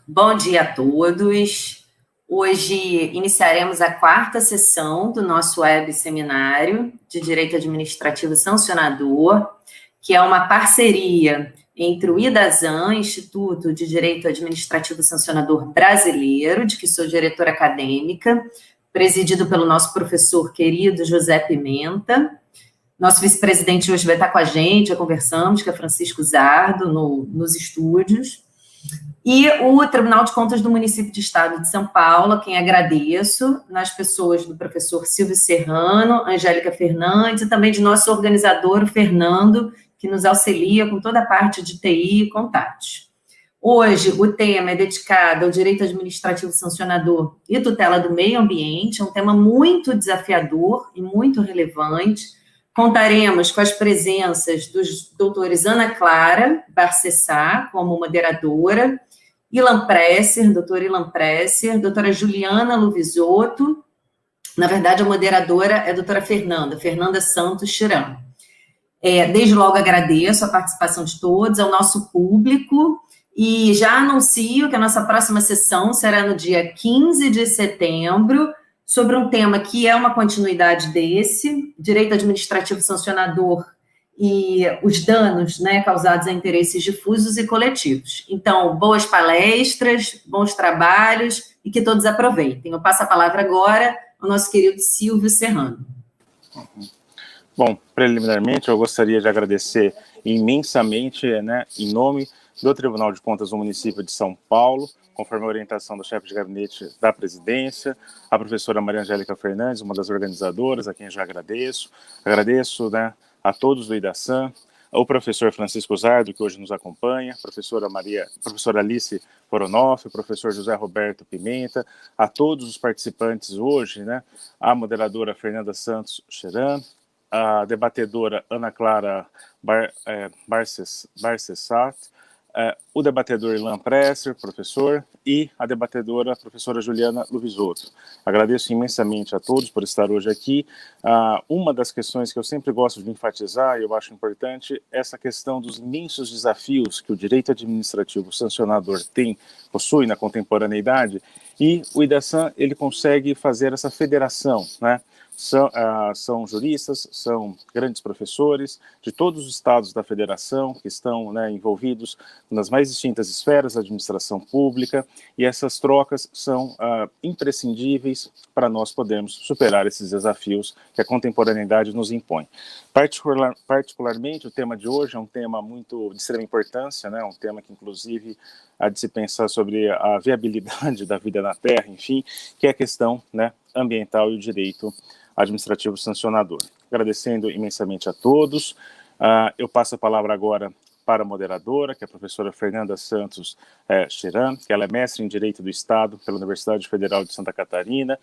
Bom dia a todos. Hoje iniciaremos a quarta sessão do nosso web seminário de Direito Administrativo Sancionador, que é uma parceria entre o IDASAN, Instituto de Direito Administrativo Sancionador Brasileiro, de que sou diretora acadêmica, presidido pelo nosso professor querido José Pimenta. Nosso vice-presidente hoje vai estar com a gente, já conversamos, que é Francisco Zardo, nos estúdios. E o Tribunal de Contas do Município de Estado de São Paulo, a quem agradeço, nas pessoas do professor Silvio Serrano, Angélica Fernandes, e também de nosso organizador, o Fernando, que nos auxilia com toda a parte de TI e contatos. Hoje, o tema é dedicado ao direito administrativo sancionador e tutela do meio ambiente, é um tema muito desafiador e muito relevante. Contaremos com as presenças dos doutores Ana Clara Barcessá, como moderadora, Ilan Presser, doutora Ilan Presser, doutora Juliana Luvisotto, na verdade a moderadora é a doutora Fernanda Santos Chiram. Desde logo agradeço a participação de todos, ao nosso público, e já anuncio que a nossa próxima sessão será no dia 15 de setembro, sobre um tema que é uma continuidade desse, direito administrativo sancionador e os danos, né, causados a interesses difusos e coletivos. Então, boas palestras, bons trabalhos e que todos aproveitem. Eu passo a palavra agora ao nosso querido Silvio Serrano. Bom, preliminarmente, eu gostaria de agradecer imensamente, né, em nome do Tribunal de Contas do Município de São Paulo, conforme a orientação do chefe de gabinete da presidência, a professora Maria Angélica Fernandes, uma das organizadoras, a quem já agradeço. Agradeço, né, a todos do IDASAN, ao professor Francisco Zardo, que hoje nos acompanha, professora Alice Voronoff, o professor José Roberto Pimenta, a todos os participantes hoje, né, a moderadora Fernanda Santos Chiram, a debatedora Ana Clara Barcessat, o debatedor Ilan Presser, professor, e a debatedora professora Juliana Luvisotto. Agradeço imensamente a todos por estar hoje aqui. Uma das questões que eu sempre gosto de enfatizar, e eu acho importante, é essa questão dos imensos desafios que o direito administrativo sancionador possui na contemporaneidade, e o IDASAN, ele consegue fazer essa federação, né? São juristas, são grandes professores de todos os estados da federação que estão, né, envolvidos nas mais distintas esferas da administração pública, e essas trocas são imprescindíveis para nós podermos superar esses desafios que a contemporaneidade nos impõe. Particularmente, o tema de hoje é um tema muito de extrema importância, né, um tema que, inclusive, há de se pensar sobre a viabilidade da vida na Terra, enfim, que é a questão, né, ambiental e o direito administrativo sancionador. Agradecendo imensamente a todos. Eu passo a palavra agora para a moderadora, que é a professora Fernanda Santos Chiram, que ela é mestre em Direito do Estado pela Universidade Federal de Santa Catarina,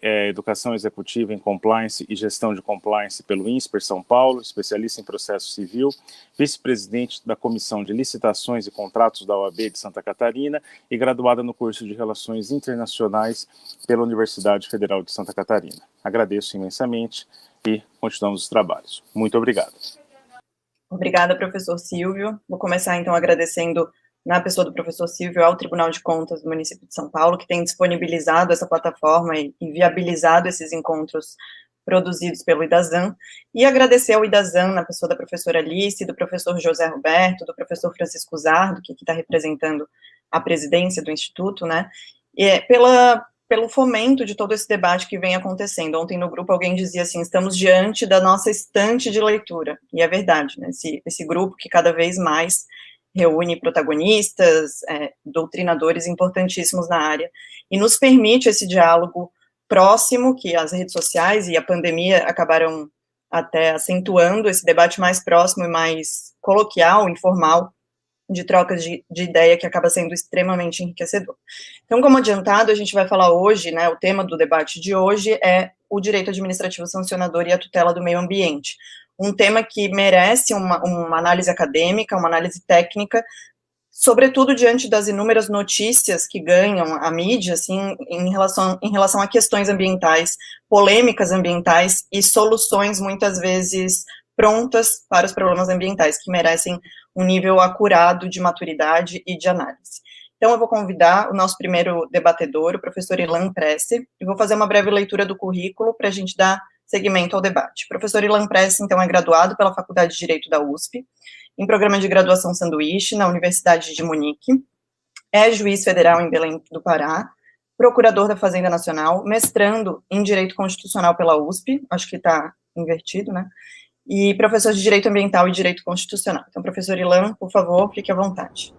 Educação Executiva em Compliance e Gestão de Compliance pelo INSPER São Paulo, especialista em processo civil, vice-presidente da Comissão de Licitações e Contratos da OAB de Santa Catarina e graduada no curso de Relações Internacionais pela Universidade Federal de Santa Catarina. Agradeço imensamente e continuamos os trabalhos. Muito obrigado. Obrigada, professor Silvio. Vou começar, então, agradecendo, na pessoa do professor Silvio, ao Tribunal de Contas do Município de São Paulo, que tem disponibilizado essa plataforma e viabilizado esses encontros produzidos pelo IDASAN, e agradecer ao IDASAN, na pessoa da professora Alice, do professor José Roberto, do professor Francisco Zardo, que aqui está representando a presidência do Instituto, né, e pelo fomento de todo esse debate que vem acontecendo. Ontem no grupo alguém dizia assim, estamos diante da nossa estante de leitura, e é verdade, né, esse grupo que cada vez mais reúne protagonistas, doutrinadores importantíssimos na área, e nos permite esse diálogo próximo, que as redes sociais e a pandemia acabaram até acentuando esse debate mais próximo e mais coloquial, informal, de trocas de ideia, que acaba sendo extremamente enriquecedor. Então, como adiantado, a gente vai falar hoje, né, o tema do debate de hoje é o direito administrativo sancionador e a tutela do meio ambiente, um tema que merece uma análise acadêmica, uma análise técnica, sobretudo diante das inúmeras notícias que ganham a mídia, assim, em relação a questões ambientais, polêmicas ambientais e soluções, muitas vezes, prontas para os problemas ambientais, que merecem um nível acurado de maturidade e de análise. Então, eu vou convidar o nosso primeiro debatedor, o professor Ilan Prece, e vou fazer uma breve leitura do currículo para a gente dar seguimento ao debate. O professor Ilan Prece, então, é graduado pela Faculdade de Direito da USP, em programa de graduação sanduíche, na Universidade de Munique, é juiz federal em Belém do Pará, procurador da Fazenda Nacional, mestrando em Direito Constitucional pela USP, acho que está invertido, né? E professor de Direito Ambiental e Direito Constitucional. Então, professor Ilan, por favor, fique à vontade.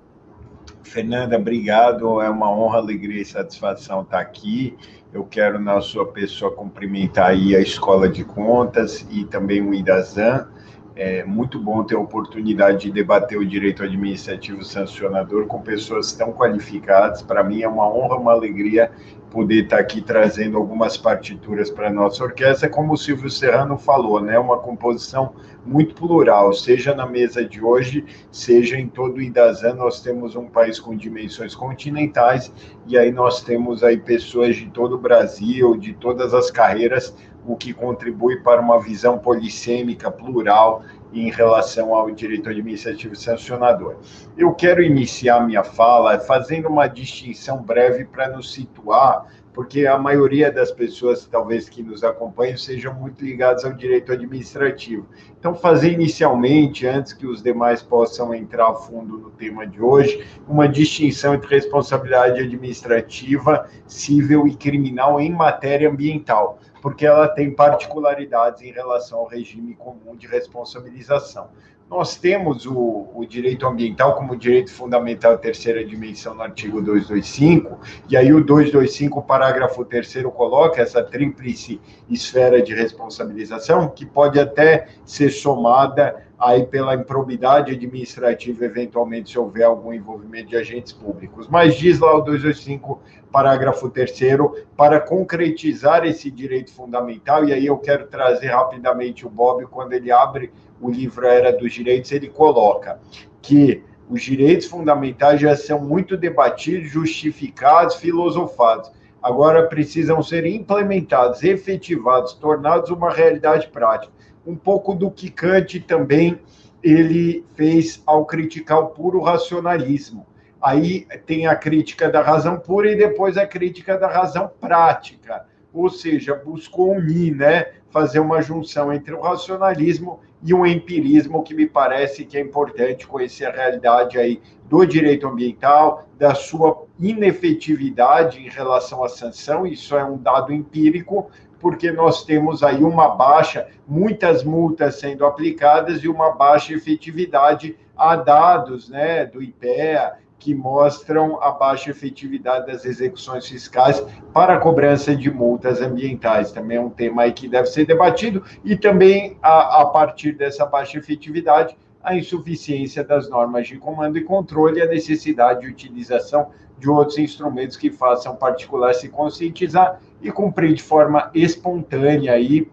Fernanda, obrigado, é uma honra, alegria e satisfação estar aqui. Eu quero, na sua pessoa, cumprimentar aí a Escola de Contas e também o IDASAN. É muito bom ter a oportunidade de debater o direito administrativo sancionador com pessoas tão qualificadas. Para mim é uma honra, uma alegria poder estar aqui trazendo algumas partituras para a nossa orquestra, como o Silvio Serrano falou, né? Uma composição muito plural, seja na mesa de hoje, seja em todo o IDASAN. Nós temos um país com dimensões continentais, e aí nós temos aí pessoas de todo o Brasil, de todas as carreiras, o que contribui para uma visão polissêmica, plural, em relação ao direito administrativo sancionador. Eu quero iniciar minha fala fazendo uma distinção breve para nos situar, porque a maioria das pessoas, talvez, que nos acompanham, sejam muito ligadas ao direito administrativo. Então, fazer inicialmente, antes que os demais possam entrar a fundo no tema de hoje, uma distinção entre responsabilidade administrativa, civil e criminal em matéria ambiental, porque ela tem particularidades em relação ao regime comum de responsabilização. Nós temos o direito ambiental como direito fundamental terceira dimensão no artigo 225, e aí o 225, parágrafo 3º, coloca essa tríplice esfera de responsabilização, que pode até ser somada aí pela improbidade administrativa, eventualmente, se houver algum envolvimento de agentes públicos. Mas diz lá o 225, parágrafo 3º, para concretizar esse direito fundamental, e aí eu quero trazer rapidamente o Bob, quando ele abre o livro Era dos Direitos, ele coloca que os direitos fundamentais já são muito debatidos, justificados, filosofados. Agora precisam ser implementados, efetivados, tornados uma realidade prática. Um pouco do que Kant também ele fez ao criticar o puro racionalismo. Aí tem a crítica da razão pura e depois a crítica da razão prática. Ou seja, buscou unir, né, fazer uma junção entre o racionalismo e o empirismo, que me parece que é importante conhecer a realidade aí do direito ambiental, da sua inefetividade em relação à sanção. Isso é um dado empírico, porque nós temos aí uma baixa, muitas multas sendo aplicadas e uma baixa efetividade. Há dados, né, do IPEA que mostram a baixa efetividade das execuções fiscais para a cobrança de multas ambientais. Também é um tema aí que deve ser debatido, e também, a partir dessa baixa efetividade, a insuficiência das normas de comando e controle e a necessidade de utilização de outros instrumentos que façam o particular se conscientizar e cumprir de forma espontânea aí,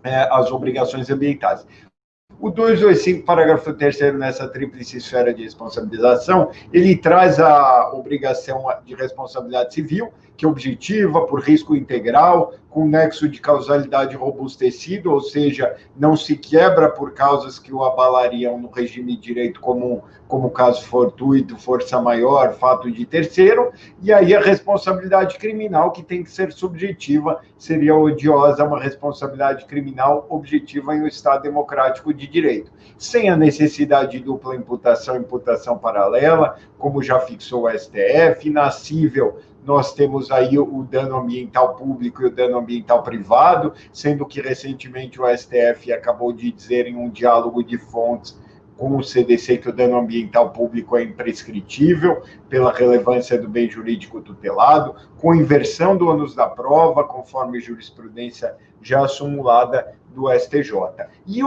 as obrigações ambientais. O 225, parágrafo 3º, nessa tríplice esfera de responsabilização, ele traz a obrigação de responsabilidade civil, que é objetiva, por risco integral, com nexo de causalidade robustecido, ou seja, não se quebra por causas que o abalariam no regime de direito comum, como caso fortuito, força maior, fato de terceiro, e aí a responsabilidade criminal, que tem que ser subjetiva, seria odiosa uma responsabilidade criminal objetiva em um Estado democrático de direito, sem a necessidade de dupla imputação, imputação paralela, como já fixou o STF. Inacível, nós temos aí o dano ambiental público e o dano ambiental privado, sendo que recentemente o STF acabou de dizer em um diálogo de fontes com o CDC que o dano ambiental público é imprescritível pela relevância do bem jurídico tutelado, com inversão do ônus da prova, conforme jurisprudência já assumulada do STJ. E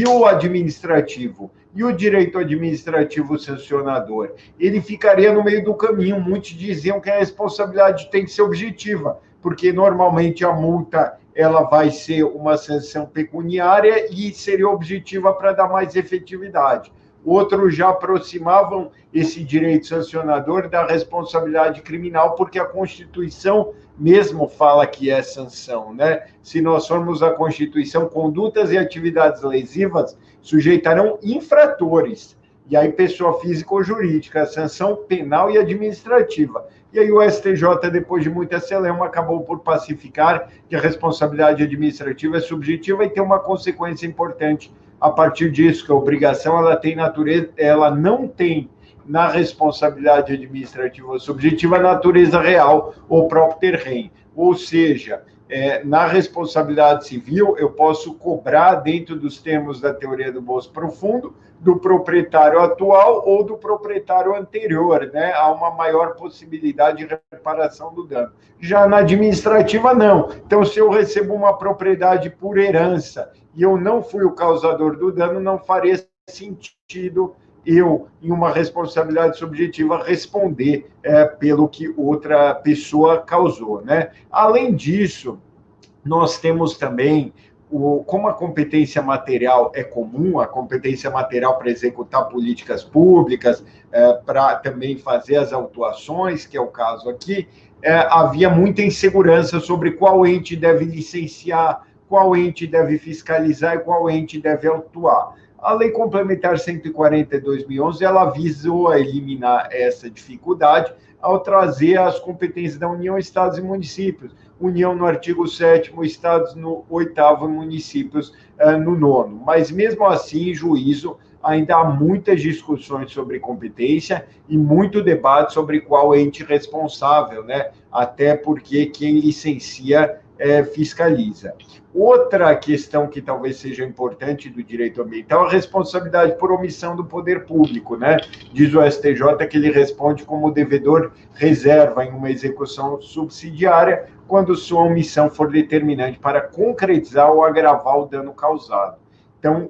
o administrativo? E o direito administrativo sancionador? Ele ficaria no meio do caminho. Muitos diziam que a responsabilidade tem que ser objetiva, porque normalmente a multa ela vai ser uma sanção pecuniária e seria objetiva para dar mais efetividade. Outros já aproximavam esse direito sancionador da responsabilidade criminal, porque a Constituição mesmo fala que é sanção, né? Se nós formos à Constituição, condutas e atividades lesivas sujeitarão infratores, E aí, pessoa física ou jurídica, sanção penal e administrativa. E aí o STJ, depois de muita celeuma, acabou por pacificar que a responsabilidade administrativa é subjetiva e tem uma consequência importante a partir disso, que a obrigação ela não tem na responsabilidade administrativa ou subjetiva a natureza real ou próprio terreno. Ou seja, na responsabilidade civil, eu posso cobrar, dentro dos termos da teoria do bolso profundo, do proprietário atual ou do proprietário anterior, né? Há uma maior possibilidade de reparação do dano. Já na administrativa, não. Então, se eu recebo uma propriedade por herança e eu não fui o causador do dano, não faria sentido eu, em uma responsabilidade subjetiva, responder pelo que outra pessoa causou, né? Além disso, nós temos também, como a competência material é comum, a competência material para executar políticas públicas, para também fazer as autuações, que é o caso aqui, havia muita insegurança sobre qual ente deve licenciar, qual ente deve fiscalizar e qual ente deve autuar. A Lei Complementar 140 de 2011, ela visou a eliminar essa dificuldade ao trazer as competências da União, Estados e municípios. União no artigo 7º, Estados no 8º, municípios no 9º. Mas, mesmo assim, em juízo, ainda há muitas discussões sobre competência e muito debate sobre qual ente responsável, né? Até porque quem licencia fiscaliza. Outra questão que talvez seja importante do direito ambiental é a responsabilidade por omissão do poder público, né? Diz o STJ que ele responde como devedor reserva em uma execução subsidiária quando sua omissão for determinante para concretizar ou agravar o dano causado. Então,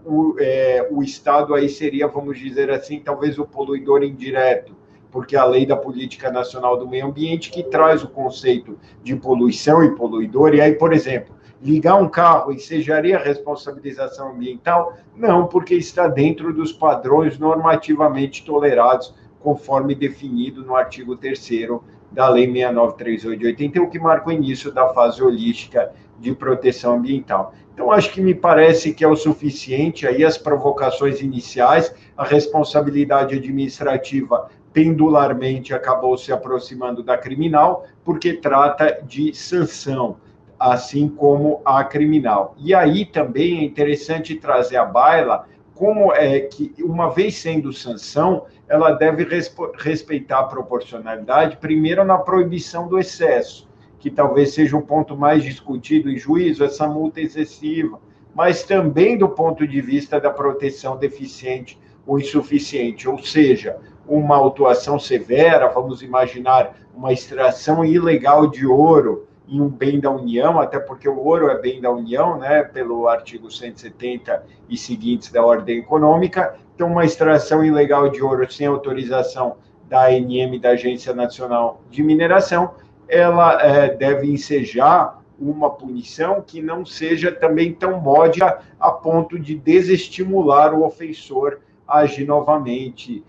o Estado aí seria, vamos dizer assim, talvez o poluidor indireto, porque a Lei da Política Nacional do Meio Ambiente que traz o conceito de poluição e poluidor, e aí, por exemplo, ligar um carro ensejaria responsabilização ambiental? Não, porque está dentro dos padrões normativamente tolerados, conforme definido no artigo 3º da Lei 6938 de 81, que marca o início da fase holística de proteção ambiental. Então, acho que me parece que é o suficiente aí as provocações iniciais, a responsabilidade administrativa pendularmente acabou se aproximando da criminal, porque trata de sanção, assim como a criminal. E aí também é interessante trazer à baila como é que, uma vez sendo sanção, ela deve respeitar a proporcionalidade, primeiro na proibição do excesso, que talvez seja o ponto mais discutido em juízo, essa multa excessiva, mas também do ponto de vista da proteção deficiente ou insuficiente, ou seja, uma autuação severa, vamos imaginar uma extração ilegal de ouro em um bem da União, até porque o ouro é bem da União, né, pelo artigo 170 e seguintes da Ordem Econômica. Então, uma extração ilegal de ouro sem autorização da ANM, da Agência Nacional de Mineração, ela deve ensejar uma punição que não seja também tão módica a ponto de desestimular o ofensor a agir novamente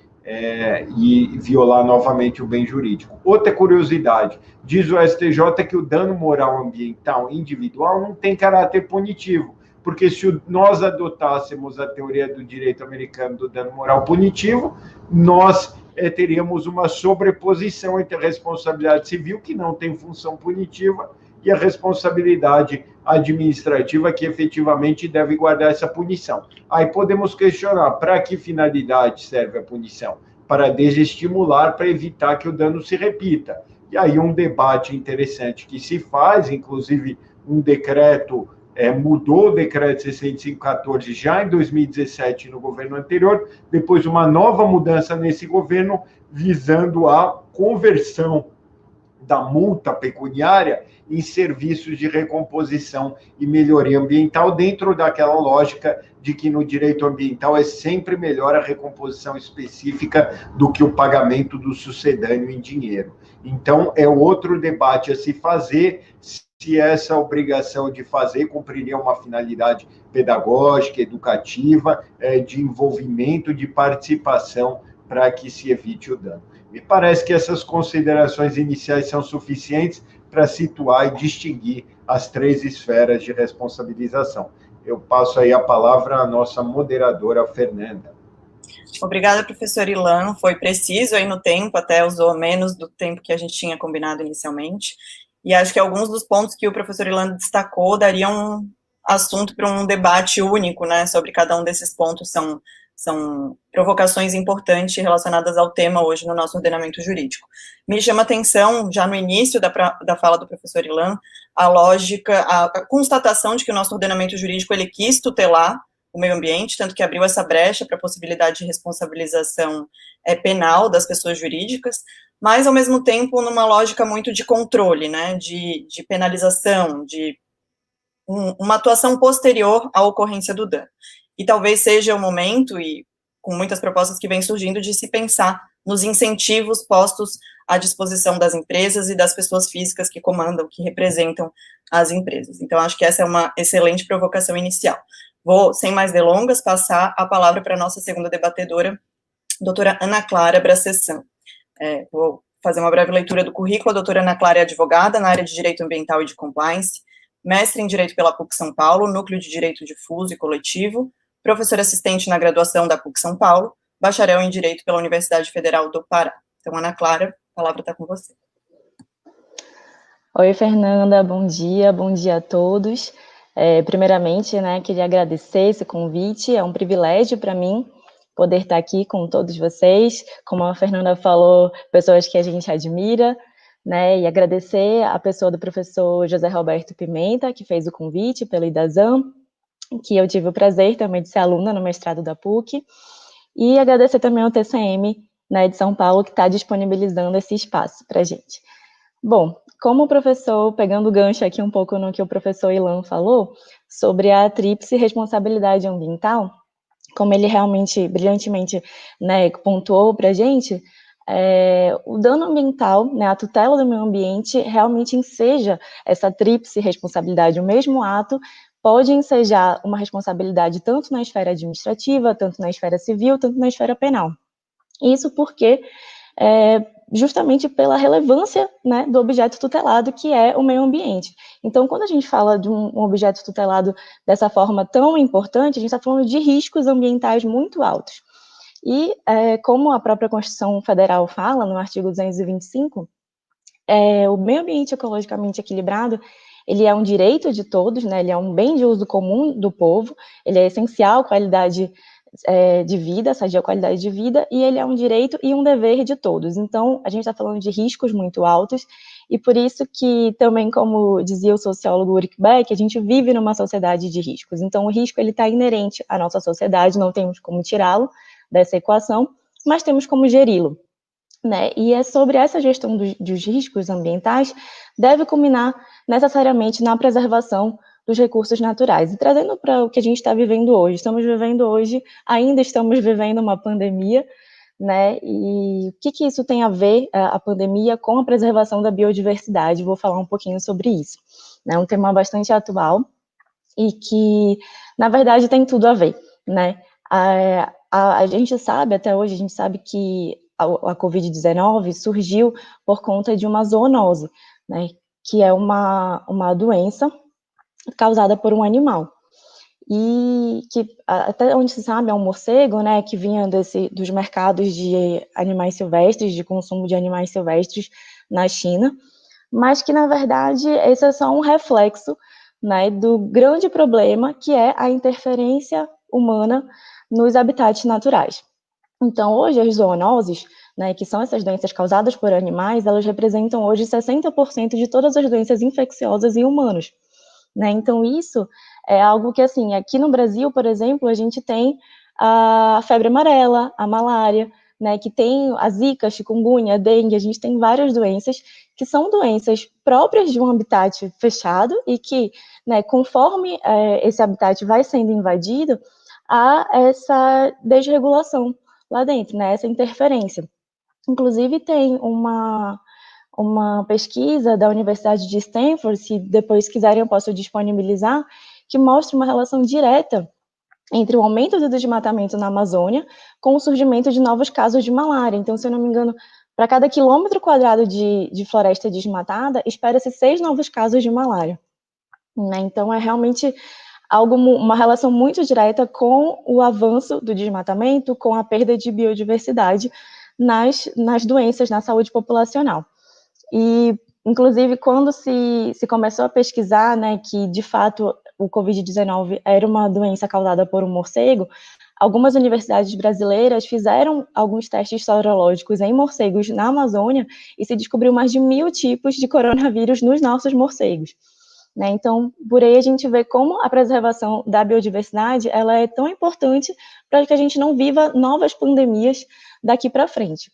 e violar novamente o bem jurídico. Outra curiosidade, diz o STJ que o dano moral ambiental individual não tem caráter punitivo, porque se nós adotássemos a teoria do direito americano do dano moral punitivo, nós teríamos uma sobreposição entre a responsabilidade civil, que não tem função punitiva, e a responsabilidade administrativa, que efetivamente deve guardar essa punição. Aí podemos questionar, para que finalidade serve a punição? Para desestimular, para evitar que o dano se repita. E aí um debate interessante que se faz, inclusive um decreto, mudou o decreto 6514 já em 2017 no governo anterior, depois uma nova mudança nesse governo, visando a conversão da multa pecuniária em serviços de recomposição e melhoria ambiental, dentro daquela lógica de que no direito ambiental é sempre melhor a recomposição específica do que o pagamento do sucedâneo em dinheiro. Então, é outro debate a se fazer, se essa obrigação de fazer cumpriria uma finalidade pedagógica, educativa, de envolvimento, de participação, para que se evite o dano. Me parece que essas considerações iniciais são suficientes para situar e distinguir as três esferas de responsabilização. Eu passo aí a palavra à nossa moderadora, Fernanda. Obrigada, professor Ilan, foi preciso aí no tempo, até usou menos do tempo que a gente tinha combinado inicialmente, e acho que alguns dos pontos que o professor Ilan destacou dariam assunto para um debate único, né, sobre cada um desses pontos, são provocações importantes relacionadas ao tema hoje no nosso ordenamento jurídico. Me chama a atenção, já no início da fala do professor Ilan, a lógica, a constatação de que o nosso ordenamento jurídico, ele quis tutelar o meio ambiente, tanto que abriu essa brecha para a possibilidade de responsabilização penal das pessoas jurídicas, mas, ao mesmo tempo, numa lógica muito de controle, né, de penalização, de uma atuação posterior à ocorrência do dano. E talvez seja o momento, e com muitas propostas que vêm surgindo, de se pensar nos incentivos postos à disposição das empresas e das pessoas físicas que comandam, que representam as empresas. Então, acho que essa é uma excelente provocação inicial. Vou, sem mais delongas, passar a palavra para a nossa segunda debatedora, doutora Ana Clara Bracessan. Vou fazer uma breve leitura do currículo. A doutora Ana Clara é advogada na área de Direito Ambiental e de Compliance, mestre em Direito pela PUC São Paulo, Núcleo de Direito Difuso e Coletivo, professora assistente na graduação da PUC São Paulo, bacharel em Direito pela Universidade Federal do Pará. Então, Ana Clara, a palavra está com você. Oi, Fernanda, bom dia a todos. Primeiramente, né, queria agradecer esse convite, é um privilégio para mim poder estar aqui com todos vocês, como a Fernanda falou, pessoas que a gente admira, né, e agradecer a pessoa do professor José Roberto Pimenta, que fez o convite pelo IDASAN, que eu tive o prazer também de ser aluna no mestrado da PUC, e agradecer também ao TCM, né, de São Paulo, que está disponibilizando esse espaço para a gente. Bom, como o professor, pegando o gancho aqui um pouco no que o professor Ilan falou, sobre a tríplice responsabilidade ambiental, como ele realmente, brilhantemente, né, pontuou para a gente, o dano ambiental, né, a tutela do meio ambiente, realmente enseja essa tríplice responsabilidade. O mesmo ato pode ensejar uma responsabilidade tanto na esfera administrativa, tanto na esfera civil, tanto na esfera penal. Isso porque justamente pela relevância, né, do objeto tutelado, que é o meio ambiente. Então, quando a gente fala de um objeto tutelado dessa forma tão importante, a gente está falando de riscos ambientais muito altos. E, como a própria Constituição Federal fala, no artigo 225, o meio ambiente ecologicamente equilibrado, ele é um direito de todos, né, ele é um bem de uso comum do povo, ele é essencial à qualidade de vida, sadia qualidade de vida, e ele é um direito e um dever de todos. Então, a gente está falando de riscos muito altos, e por isso que também, como dizia o sociólogo Ulrich Beck, a gente vive numa sociedade de riscos. Então, o risco está inerente à nossa sociedade, não temos como tirá-lo dessa equação, mas temos como geri-lo. Né? E é sobre essa gestão dos riscos ambientais, deve culminar necessariamente na preservação dos recursos naturais. E trazendo para o que a gente está vivendo hoje, ainda estamos vivendo uma pandemia, né? E o que isso tem a ver, a pandemia, com a preservação da biodiversidade? Vou falar um pouquinho sobre isso. É um tema bastante atual e que, na verdade, tem tudo a ver, né? A gente sabe, até hoje, a gente sabe que a Covid-19 surgiu por conta de uma zoonose, né? Que é uma doença causada por um animal. E que, até onde se sabe, é um morcego, né, que vinha dos mercados de animais silvestres, de consumo de animais silvestres na China, mas que, na verdade, esse é só um reflexo, né, do grande problema que é a interferência humana nos habitats naturais. Então, hoje, as zoonoses, né, que são essas doenças causadas por animais, elas representam hoje 60% de todas as doenças infecciosas em humanos. Né? Então, isso é algo que, assim, aqui no Brasil, por exemplo, a gente tem a febre amarela, a malária, né, que tem a zika, a chikungunya, a dengue, a gente tem várias doenças que são doenças próprias de um habitat fechado e que, né, conforme esse habitat vai sendo invadido, há essa desregulação lá dentro, né, essa interferência. Inclusive, tem uma pesquisa da Universidade de Stanford, se depois quiserem eu posso disponibilizar, que mostra uma relação direta entre o aumento do desmatamento na Amazônia com o surgimento de novos casos de malária. Então, se eu não me engano, para cada quilômetro quadrado de floresta desmatada, espera-se 6 novos casos de malária. Né? Então, é realmente uma relação muito direta com o avanço do desmatamento, com a perda de biodiversidade nas doenças, na saúde populacional. E, inclusive, quando se começou a pesquisar, né, que, de fato, o Covid-19 era uma doença causada por um morcego, algumas universidades brasileiras fizeram alguns testes sorológicos em morcegos na Amazônia e se descobriu mais de 1.000 tipos de coronavírus nos nossos morcegos. Né? Então, por aí a gente vê como a preservação da biodiversidade ela é tão importante para que a gente não viva novas pandemias daqui para frente.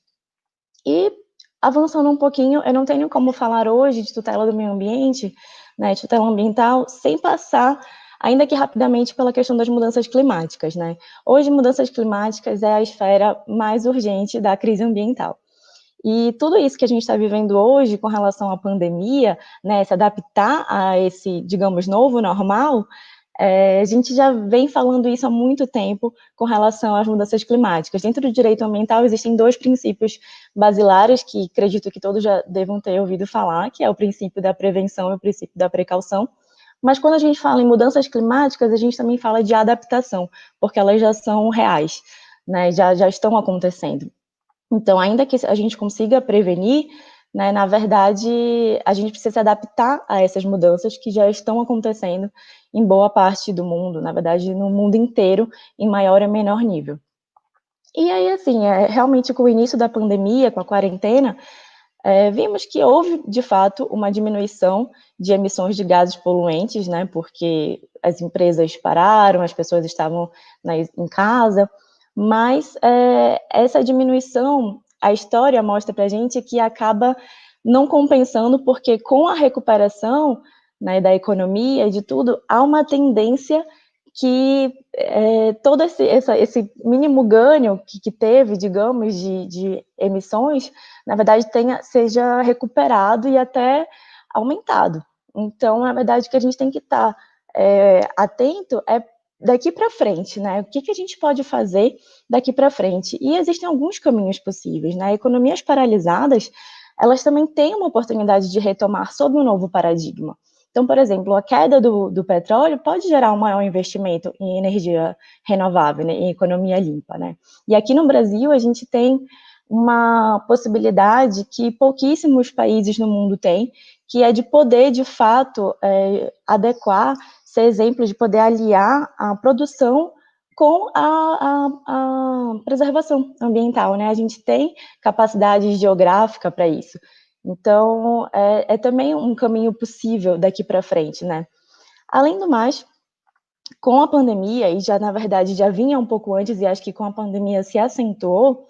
E, avançando um pouquinho, eu não tenho como falar hoje de tutela do meio ambiente, né, de tutela ambiental, sem passar, ainda que rapidamente, pela questão das mudanças climáticas, né? Hoje, mudanças climáticas é a esfera mais urgente da crise ambiental. E tudo isso que a gente está vivendo hoje com relação à pandemia, né, se adaptar a esse, digamos, novo normal, a gente já vem falando isso há muito tempo com relação às mudanças climáticas. Dentro do direito ambiental existem 2 princípios basilares que acredito que todos já devam ter ouvido falar, que é o princípio da prevenção e o princípio da precaução. Mas quando a gente fala em mudanças climáticas, a gente também fala de adaptação, porque elas já são reais, né, já estão acontecendo. Então, ainda que a gente consiga prevenir, né, na verdade, a gente precisa se adaptar a essas mudanças que já estão acontecendo em boa parte do mundo, na verdade, no mundo inteiro, em maior ou menor nível. E aí, assim, realmente com o início da pandemia, com a quarentena, vimos que houve, de fato, uma diminuição de emissões de gases poluentes, né, porque as empresas pararam, as pessoas estavam em casa, mas essa diminuição, a história mostra para a gente que acaba não compensando, porque com a recuperação, né, da economia e de tudo, há uma tendência que todo esse mínimo ganho que teve, digamos, de emissões, na verdade, seja recuperado e até aumentado. Então, na verdade, o que a gente tem que estar atento é daqui para frente, né? O que a gente pode fazer daqui para frente? E existem alguns caminhos possíveis, né? Economias paralisadas, elas também têm uma oportunidade de retomar sob um novo paradigma. Então, por exemplo, a queda do petróleo pode gerar um maior investimento em energia renovável, né, em economia limpa, né? E aqui no Brasil, a gente tem uma possibilidade que pouquíssimos países no mundo têm, que é de poder, de fato, adequar, ser exemplo de poder aliar a produção com a preservação ambiental, né? A gente tem capacidade geográfica para isso. Então, é também um caminho possível daqui para frente, né? Além do mais, com a pandemia, e já, na verdade, já vinha um pouco antes, e acho que com a pandemia se acentuou,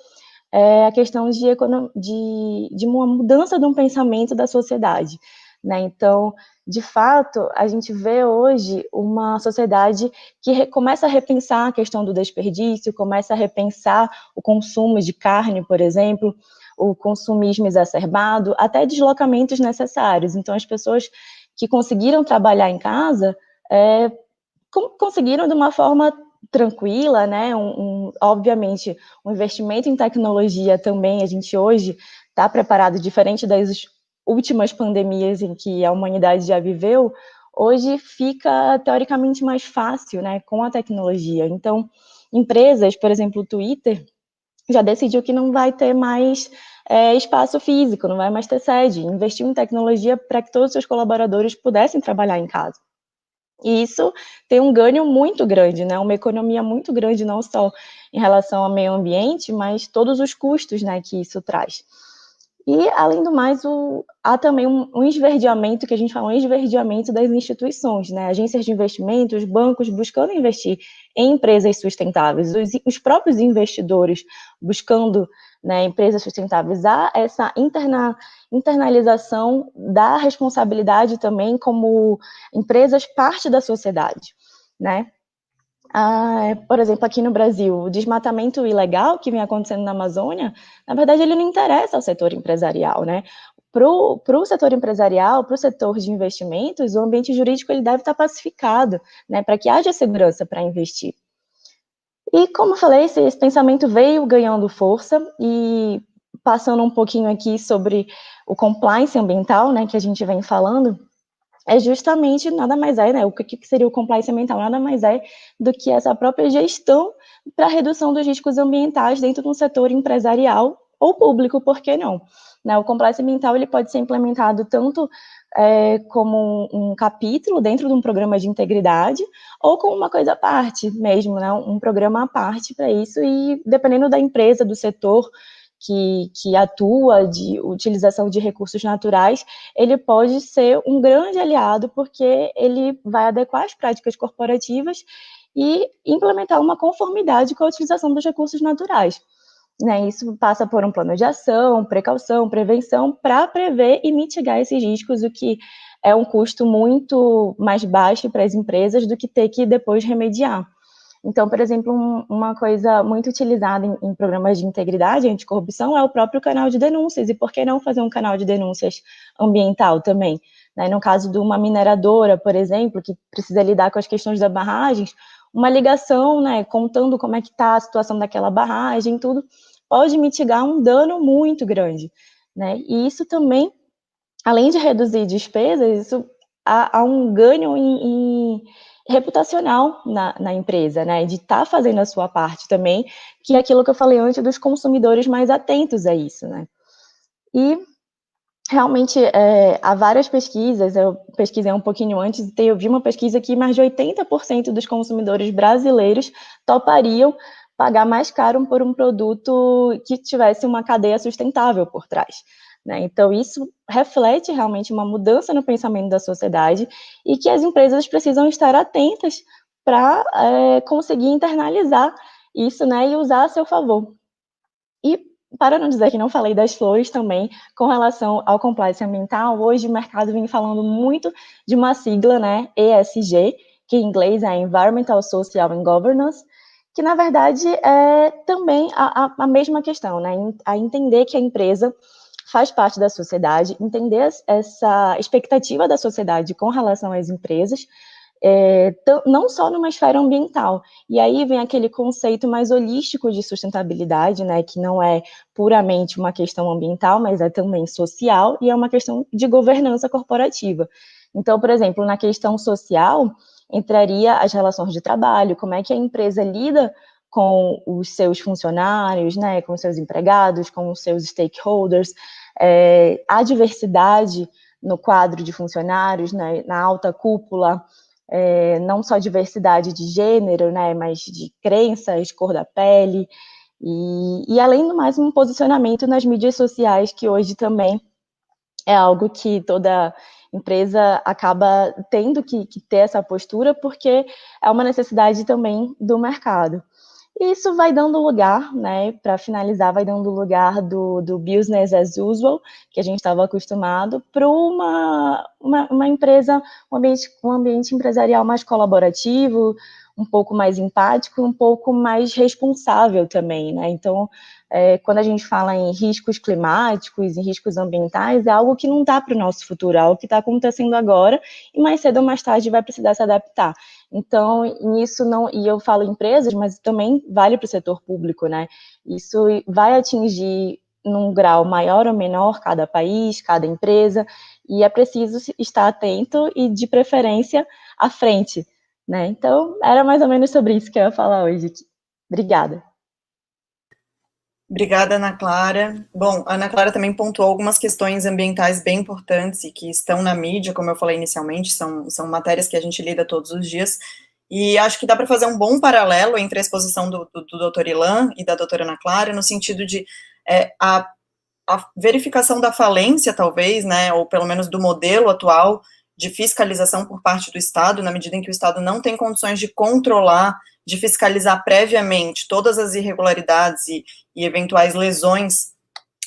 a questão de uma mudança de um pensamento da sociedade, né? Então, de fato, a gente vê hoje uma sociedade que começa a repensar a questão do desperdício, começa a repensar o consumo de carne, por exemplo, o consumismo exacerbado, até deslocamentos necessários. Então, as pessoas que conseguiram trabalhar em casa conseguiram de uma forma tranquila, né? Obviamente, um investimento em tecnologia também, a gente hoje está preparado, diferente das últimas pandemias em que a humanidade já viveu, hoje fica teoricamente mais fácil, né, com a tecnologia. Então, empresas, por exemplo, o Twitter, já decidiu que não vai ter mais espaço físico, não vai mais ter sede, investiu em tecnologia para que todos os seus colaboradores pudessem trabalhar em casa. E isso tem um ganho muito grande, né? Uma economia muito grande, não só em relação ao meio ambiente, mas todos os custos, né, que isso traz. E, além do mais, há também um esverdeamento, que a gente fala, um esverdeamento das instituições, né? Agências de investimentos, bancos buscando investir em empresas sustentáveis, os próprios investidores buscando, né, empresas sustentáveis. Há essa internalização da responsabilidade também como empresas parte da sociedade, né? Por exemplo, aqui no Brasil, o desmatamento ilegal que vem acontecendo na Amazônia, na verdade, ele não interessa ao setor empresarial, né? Para o setor empresarial, para o setor de investimentos, o ambiente jurídico ele deve estar pacificado, né? Para que haja segurança para investir. E, como eu falei, esse pensamento veio ganhando força e passando um pouquinho aqui sobre o compliance ambiental, né? Que a gente vem falando. é justamente, nada mais é, né, o que seria o compliance ambiental? Nada mais é do que essa própria gestão para a redução dos riscos ambientais dentro de um setor empresarial ou público, por que não? Né, o compliance ambiental ele pode ser implementado tanto como um capítulo dentro de um programa de integridade, ou como uma coisa à parte mesmo, né, um programa à parte para isso, e dependendo da empresa, do setor que atua de utilização de recursos naturais, ele pode ser um grande aliado, porque ele vai adequar as práticas corporativas e implementar uma conformidade com a utilização dos recursos naturais. Né, isso passa por um plano de ação, precaução, prevenção, para prever e mitigar esses riscos, o que é um custo muito mais baixo para as empresas do que ter que depois remediar. Então, por exemplo, uma coisa muito utilizada em programas de integridade anticorrupção é o próprio canal de denúncias, e por que não fazer um canal de denúncias ambiental também? Né, no caso de uma mineradora, por exemplo, que precisa lidar com as questões das barragens, uma ligação, né, contando como é que está a situação daquela barragem, tudo, pode mitigar um dano muito grande, né? E isso também, além de reduzir despesas, isso há um ganho reputacional na empresa, né? De estar fazendo a sua parte também, que é aquilo que eu falei antes dos consumidores mais atentos a isso, né? E realmente há várias pesquisas, eu pesquisei um pouquinho antes, e eu vi uma pesquisa que mais de 80% dos consumidores brasileiros topariam pagar mais caro por um produto que tivesse uma cadeia sustentável por trás, né? Então, isso reflete realmente uma mudança no pensamento da sociedade, e que as empresas precisam estar atentas para conseguir internalizar isso, né, e usar a seu favor. E, para não dizer que não falei das flores também, com relação ao compliance ambiental, hoje o mercado vem falando muito de uma sigla, né, ESG, que em inglês é Environmental, Social and Governance, que na verdade é também a mesma questão, né, a entender que a empresa faz parte da sociedade, entender essa expectativa da sociedade com relação às empresas, não só numa esfera ambiental. E aí vem aquele conceito mais holístico de sustentabilidade, né, que não é puramente uma questão ambiental, mas é também social, e é uma questão de governança corporativa. Então, por exemplo, na questão social, entraria as relações de trabalho, como é que a empresa lida com os seus funcionários, né, com os seus empregados, com os seus stakeholders, a diversidade no quadro de funcionários, né, na alta cúpula, não só diversidade de gênero, né, mas de crenças, cor da pele, e além do mais, um posicionamento nas mídias sociais, que hoje também é algo que toda empresa acaba tendo que ter essa postura, porque é uma necessidade também do mercado. E isso vai dando lugar, né, para finalizar, vai dando lugar do business as usual, que a gente estava acostumado, para uma empresa, um ambiente empresarial mais colaborativo, um pouco mais empático, um pouco mais responsável também, né? Então, quando a gente fala em riscos climáticos, em riscos ambientais, é algo que não está para o nosso futuro, é algo que está acontecendo agora, e mais cedo ou mais tarde vai precisar se adaptar. Então, nisso não, e eu falo empresas, mas também vale para o setor público, né? Isso vai atingir num grau maior ou menor cada país, cada empresa, e é preciso estar atento e, de preferência, à frente, né? Então, era mais ou menos sobre isso que eu ia falar hoje. Obrigada. Obrigada, Ana Clara. Bom, a Ana Clara também pontuou algumas questões ambientais bem importantes e que estão na mídia, como eu falei inicialmente, são matérias que a gente lida todos os dias, e acho que dá para fazer um bom paralelo entre a exposição do Dr. Ilan e da doutora Ana Clara, no sentido de a verificação da falência, talvez, né, ou pelo menos do modelo atual de fiscalização por parte do Estado, na medida em que o Estado não tem condições de controlar, de fiscalizar previamente todas as irregularidades e eventuais lesões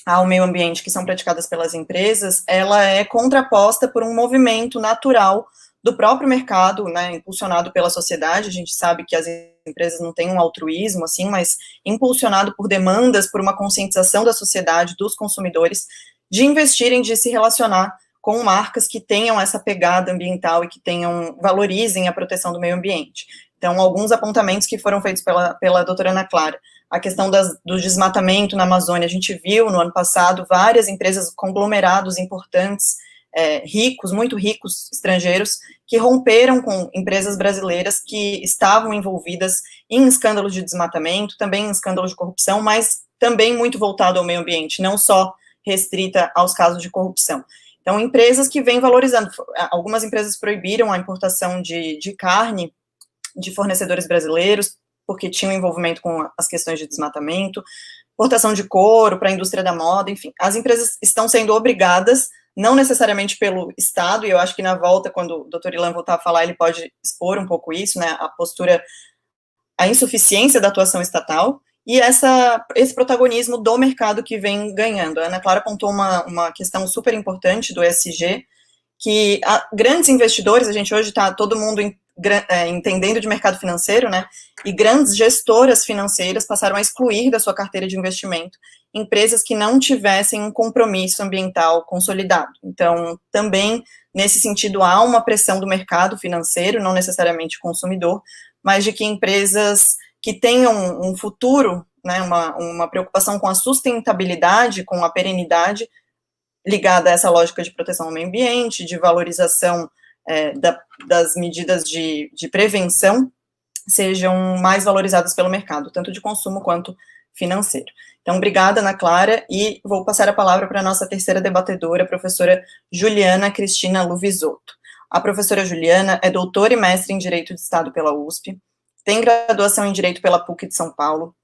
ao meio ambiente que são praticadas pelas empresas, ela é contraposta por um movimento natural do próprio mercado, né, impulsionado pela sociedade. A gente sabe que as empresas não têm um altruísmo, assim, mas impulsionado por demandas, por uma conscientização da sociedade, dos consumidores, de investirem, de se relacionar com marcas que tenham essa pegada ambiental e que valorizem a proteção do meio ambiente. Então, alguns apontamentos que foram feitos pela doutora Ana Clara. A questão do desmatamento na Amazônia, a gente viu no ano passado várias empresas, conglomerados importantes, ricos, muito ricos, estrangeiros, que romperam com empresas brasileiras que estavam envolvidas em escândalos de desmatamento, também em escândalos de corrupção, mas também muito voltado ao meio ambiente, não só restrita aos casos de corrupção. Então, empresas que vêm valorizando, algumas empresas proibiram a importação de carne de fornecedores brasileiros, porque tinham envolvimento com as questões de desmatamento, importação de couro para a indústria da moda, enfim. As empresas estão sendo obrigadas, não necessariamente pelo Estado, e eu acho que na volta, quando o Dr. Ilan voltar a falar, ele pode expor um pouco isso, né, a postura, a insuficiência da atuação estatal, e esse protagonismo do mercado que vem ganhando. A Ana Clara apontou uma questão super importante do ESG, que grandes investidores, a gente hoje está todo mundo entendendo de mercado financeiro, né, e grandes gestoras financeiras passaram a excluir da sua carteira de investimento empresas que não tivessem um compromisso ambiental consolidado. Então, também, nesse sentido, há uma pressão do mercado financeiro, não necessariamente consumidor, mas de que empresas que tenham um futuro, né, uma preocupação com a sustentabilidade, com a perenidade, ligada a essa lógica de proteção ao meio ambiente, de valorização das medidas de prevenção, sejam mais valorizadas pelo mercado, tanto de consumo quanto financeiro. Então, obrigada, Ana Clara, e vou passar a palavra para a nossa terceira debatedora, a professora Juliana Cristina Luvisotto. A professora Juliana é doutora e mestre em Direito de Estado pela USP, tem graduação em Direito pela PUC de São Paulo,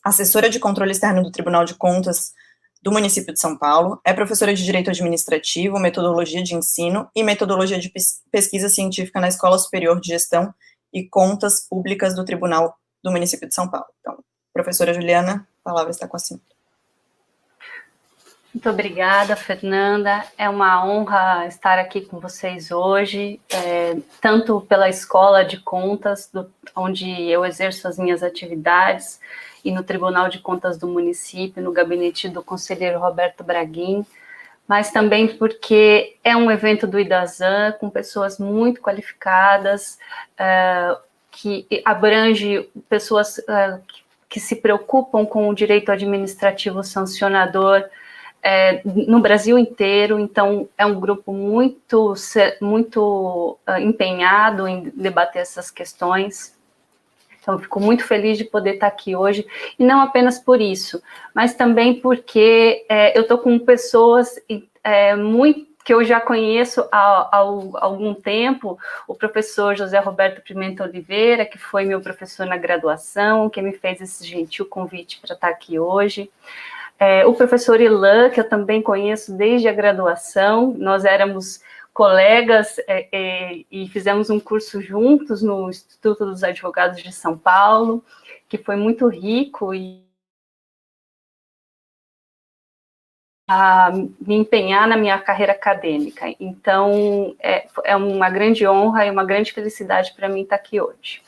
assessora de controle externo do Tribunal de Contas do município de São Paulo, é professora de Direito Administrativo, Metodologia de Ensino e Metodologia de Pesquisa Científica na Escola Superior de Gestão e Contas Públicas do Tribunal do município de São Paulo. Então, professora Juliana, a palavra está com a senhora. Muito obrigada, Fernanda. É uma honra estar aqui com vocês hoje, tanto pela Escola de Contas, onde eu exerço as minhas atividades, e no Tribunal de Contas do município, no gabinete do conselheiro Roberto Braguin, mas também porque é um evento do Idazan, com pessoas muito qualificadas, que abrange pessoas que se preocupam com o direito administrativo sancionador no Brasil inteiro. Então é um grupo muito empenhado em debater essas questões. Então, eu fico muito feliz de poder estar aqui hoje, e não apenas por isso, mas também porque eu estou com pessoas que eu já conheço há algum tempo, o professor José Roberto Pimenta Oliveira, que foi meu professor na graduação, que me fez esse gentil convite para estar aqui hoje. O professor Ilan, que eu também conheço desde a graduação, nós éramos colegas e fizemos um curso juntos no Instituto dos Advogados de São Paulo, que foi muito rico e a me empenhar na minha carreira acadêmica. Então, é uma grande honra e uma grande felicidade para mim estar aqui hoje.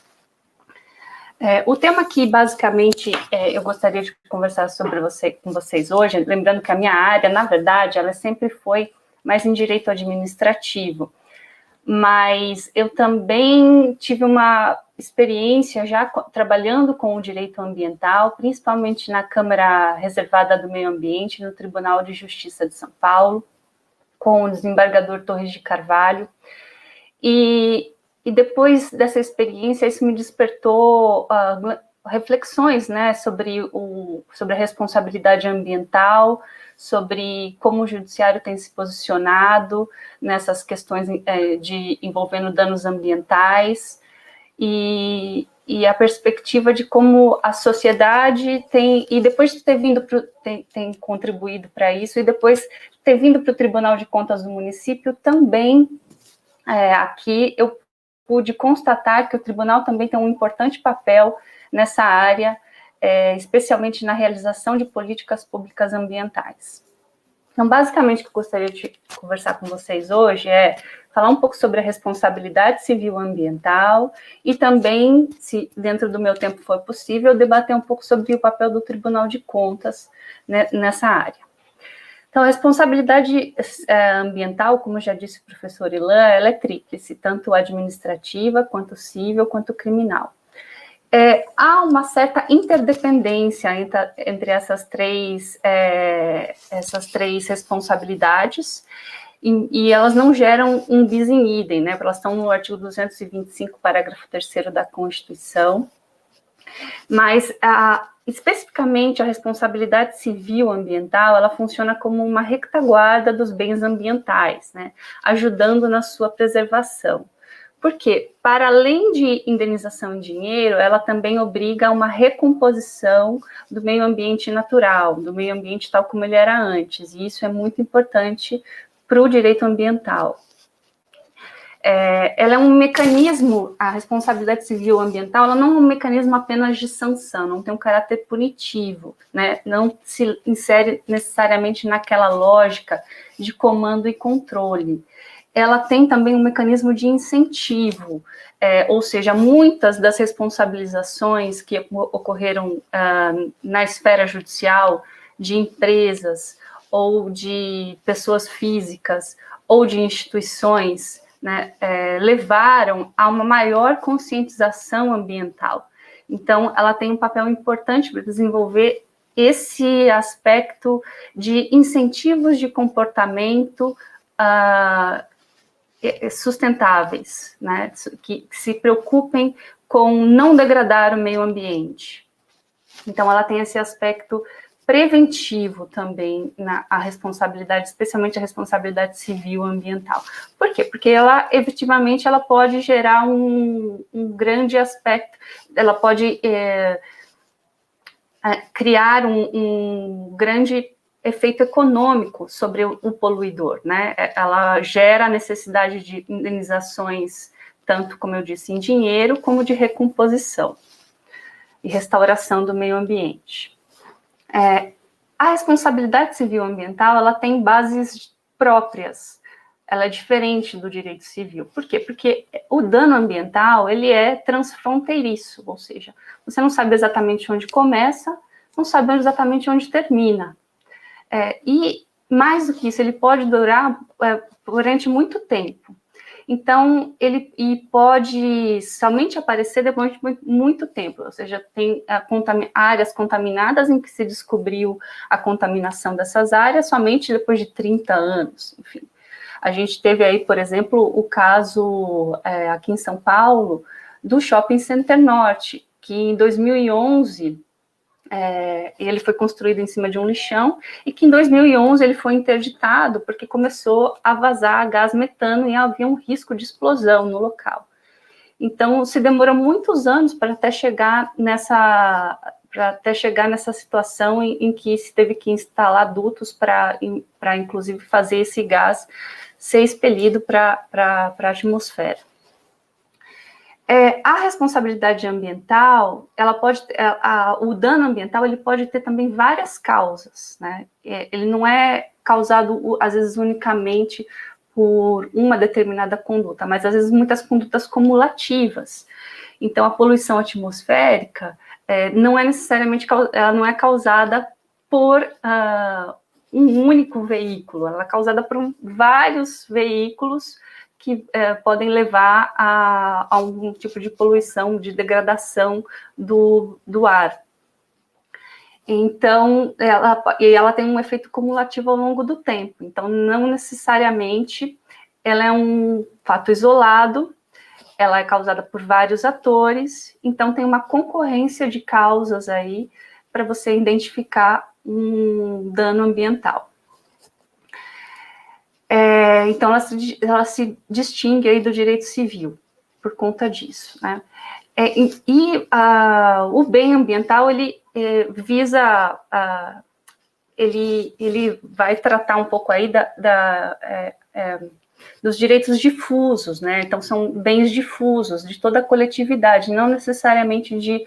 O tema que, basicamente, eu gostaria de conversar com vocês hoje, lembrando que a minha área, na verdade, ela sempre foi mais em direito administrativo, mas eu também tive uma experiência já trabalhando com o direito ambiental, principalmente na Câmara Reservada do Meio Ambiente, no Tribunal de Justiça de São Paulo, com o desembargador Torres de Carvalho, e depois dessa experiência, isso me despertou reflexões, né, sobre a responsabilidade ambiental, sobre como o judiciário tem se posicionado nessas questões envolvendo danos ambientais, e a perspectiva de como a sociedade tem, e depois de ter vindo tem contribuído para isso, e depois de ter vindo para o Tribunal de Contas do município, também aqui eu pude constatar que o tribunal também tem um importante papel nessa área, especialmente na realização de políticas públicas ambientais. Então, basicamente, o que eu gostaria de conversar com vocês hoje é falar um pouco sobre a responsabilidade civil ambiental e também, se dentro do meu tempo for possível, debater um pouco sobre o papel do Tribunal de Contas, né, nessa área. Então, a responsabilidade ambiental, como já disse o professor Ilan, ela é tríplice, tanto administrativa, quanto civil, quanto criminal. Há uma certa interdependência entre essas três responsabilidades, e elas não geram um bis in idem, né? Elas estão no artigo 225, parágrafo 3º da Constituição, mas especificamente a responsabilidade civil ambiental, ela funciona como uma retaguarda dos bens ambientais, né? Ajudando na sua preservação. Por quê? Para além de indenização em dinheiro, ela também obriga a uma recomposição do meio ambiente natural, do meio ambiente tal como ele era antes, e isso é muito importante para o direito ambiental. Ela é um mecanismo, a responsabilidade civil ambiental, ela não é um mecanismo apenas de sanção, não tem um caráter punitivo, né? Não se insere necessariamente naquela lógica de comando e controle. Ela tem também um mecanismo de incentivo, ou seja, muitas das responsabilizações que ocorreram na esfera judicial de empresas ou de pessoas físicas ou de instituições, né, levaram a uma maior conscientização ambiental. Então, ela tem um papel importante para desenvolver esse aspecto de incentivos de comportamento sustentáveis, né, que se preocupem com não degradar o meio ambiente. Então, ela tem esse aspecto preventivo também a responsabilidade, especialmente a responsabilidade civil ambiental. Por quê? Porque ela, efetivamente, ela pode gerar um grande aspecto, ela pode criar um grande efeito econômico sobre o poluidor, né? Ela gera a necessidade de indenizações, tanto, como eu disse, em dinheiro, como de recomposição e restauração do meio ambiente. A responsabilidade civil ambiental, ela tem bases próprias, ela é diferente do direito civil. Por quê? Porque o dano ambiental, ele é transfronteiriço, ou seja, você não sabe exatamente onde começa, não sabe exatamente onde termina. E, mais do que isso, ele pode durar durante muito tempo. Então, ele pode somente aparecer depois de muito tempo, ou seja, tem áreas contaminadas em que se descobriu a contaminação dessas áreas somente depois de 30 anos, enfim. A gente teve aí, por exemplo, o caso aqui em São Paulo, do Shopping Center Norte, que em 2011... ele foi construído em cima de um lixão e que em 2011 ele foi interditado porque começou a vazar gás metano e havia um risco de explosão no local. Então, se demorou muitos anos para até chegar nessa situação em que se teve que instalar dutos para inclusive, fazer esse gás ser expelido para a atmosfera. A responsabilidade ambiental, ela pode, o dano ambiental, ele pode ter também várias causas, né? Ele não é causado, às vezes, unicamente por uma determinada conduta, mas, às vezes, muitas condutas cumulativas. Então, a poluição atmosférica não é necessariamente, ela não é causada por um único veículo, ela é causada por vários veículos que podem levar a algum tipo de poluição, de degradação do ar. Então, ela tem um efeito cumulativo ao longo do tempo. Então, não necessariamente ela é um fato isolado, ela é causada por vários atores, então tem uma concorrência de causas aí para você identificar um dano ambiental. Então, ela se distingue aí do direito civil, por conta disso, né? O bem ambiental, ele visa, ele vai tratar um pouco aí dos direitos difusos, né? Então, são bens difusos de toda a coletividade, não necessariamente de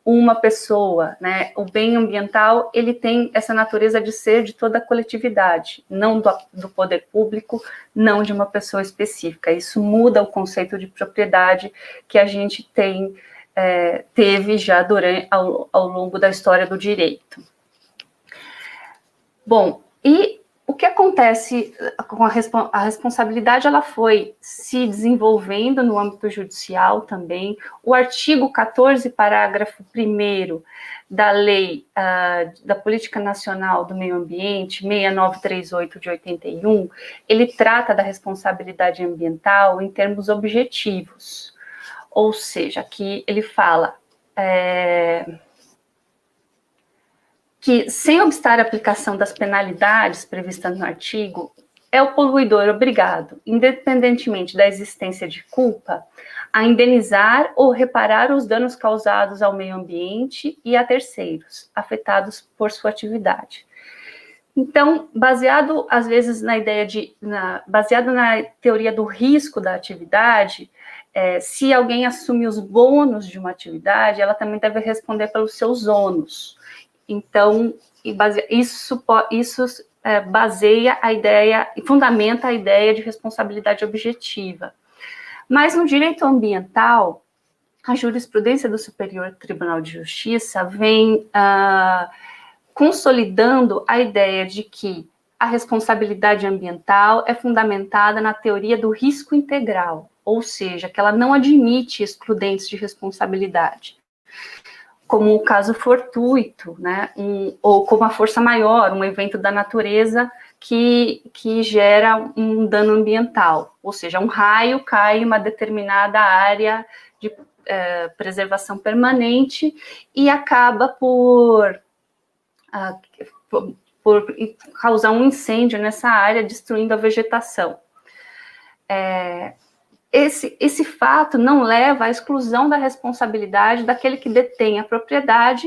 uma pessoa, né? O bem ambiental, ele tem essa natureza de ser de toda a coletividade, não do poder público, não de uma pessoa específica. Isso muda o conceito de propriedade que a gente teve já ao longo da história do direito. Bom, e O que acontece com a responsabilidade, ela foi se desenvolvendo no âmbito judicial também. O artigo 14, parágrafo 1º da Lei da Política Nacional do Meio Ambiente, 6938 de 81, ele trata da responsabilidade ambiental em termos objetivos. Ou seja, aqui ele fala que, sem obstar a aplicação das penalidades previstas no artigo, é o poluidor obrigado, independentemente da existência de culpa, a indenizar ou reparar os danos causados ao meio ambiente e a terceiros, afetados por sua atividade. Então, baseado, às vezes, baseado na teoria do risco da atividade, se alguém assume os bônus de uma atividade, ela também deve responder pelos seus ônus. Então, isso baseia a ideia e fundamenta a ideia de responsabilidade objetiva. Mas no direito ambiental, a jurisprudência do Superior Tribunal de Justiça vem consolidando a ideia de que a responsabilidade ambiental é fundamentada na teoria do risco integral, ou seja, que ela não admite excludentes de responsabilidade, como o caso fortuito, né, ou como a força maior, um evento da natureza que gera um dano ambiental, ou seja, um raio cai em uma determinada área de preservação permanente e acaba por causar um incêndio nessa área, destruindo a vegetação. Esse fato não leva à exclusão da responsabilidade daquele que detém a propriedade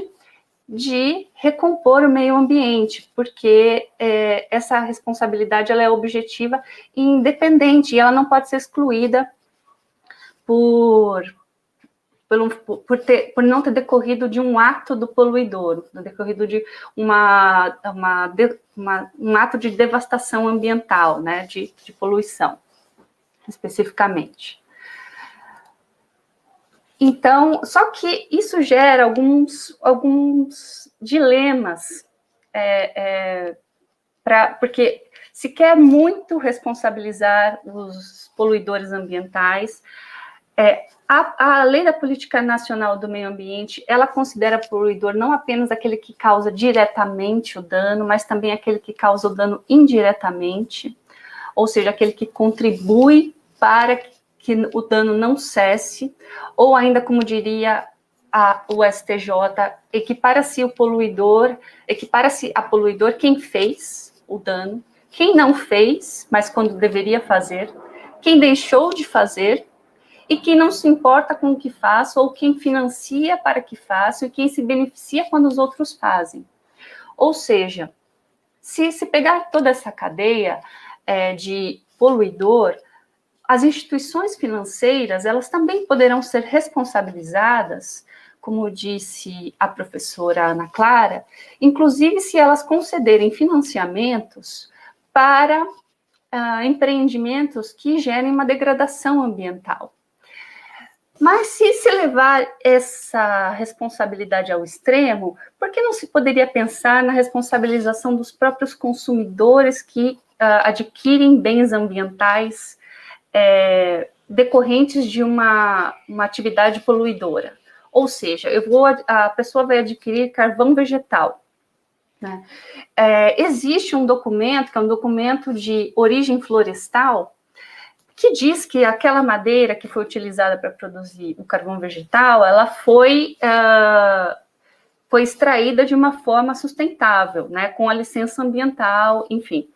de recompor o meio ambiente, porque essa responsabilidade ela é objetiva e independente, e ela não pode ser excluída por não ter decorrido de um ato do poluidor, decorrido de um ato de devastação ambiental, né, de poluição, especificamente. Então, só que isso gera alguns dilemas, porque se quer muito responsabilizar os poluidores ambientais, a Lei da Política Nacional do Meio Ambiente, ela considera poluidor não apenas aquele que causa diretamente o dano, mas também aquele que causa o dano indiretamente, ou seja, aquele que contribui para que o dano não cesse, ou ainda, como diria o STJ, equipara-se a poluidor quem fez o dano, quem não fez, mas quando deveria fazer, quem deixou de fazer, e quem não se importa com o que faça, ou quem financia para que faça, e quem se beneficia quando os outros fazem. Ou seja, se pegar toda essa cadeia de poluidor, as instituições financeiras, elas também poderão ser responsabilizadas, como disse a professora Ana Clara, inclusive se elas concederem financiamentos para empreendimentos que gerem uma degradação ambiental. Mas se levar essa responsabilidade ao extremo, por que não se poderia pensar na responsabilização dos próprios consumidores que adquirem bens ambientais decorrentes de uma atividade poluidora? Ou seja, a pessoa vai adquirir carvão vegetal, né? Existe um documento, que é um documento de origem florestal, que diz que aquela madeira que foi utilizada para produzir o carvão vegetal, ela foi extraída de uma forma sustentável, né, com a licença ambiental, enfim.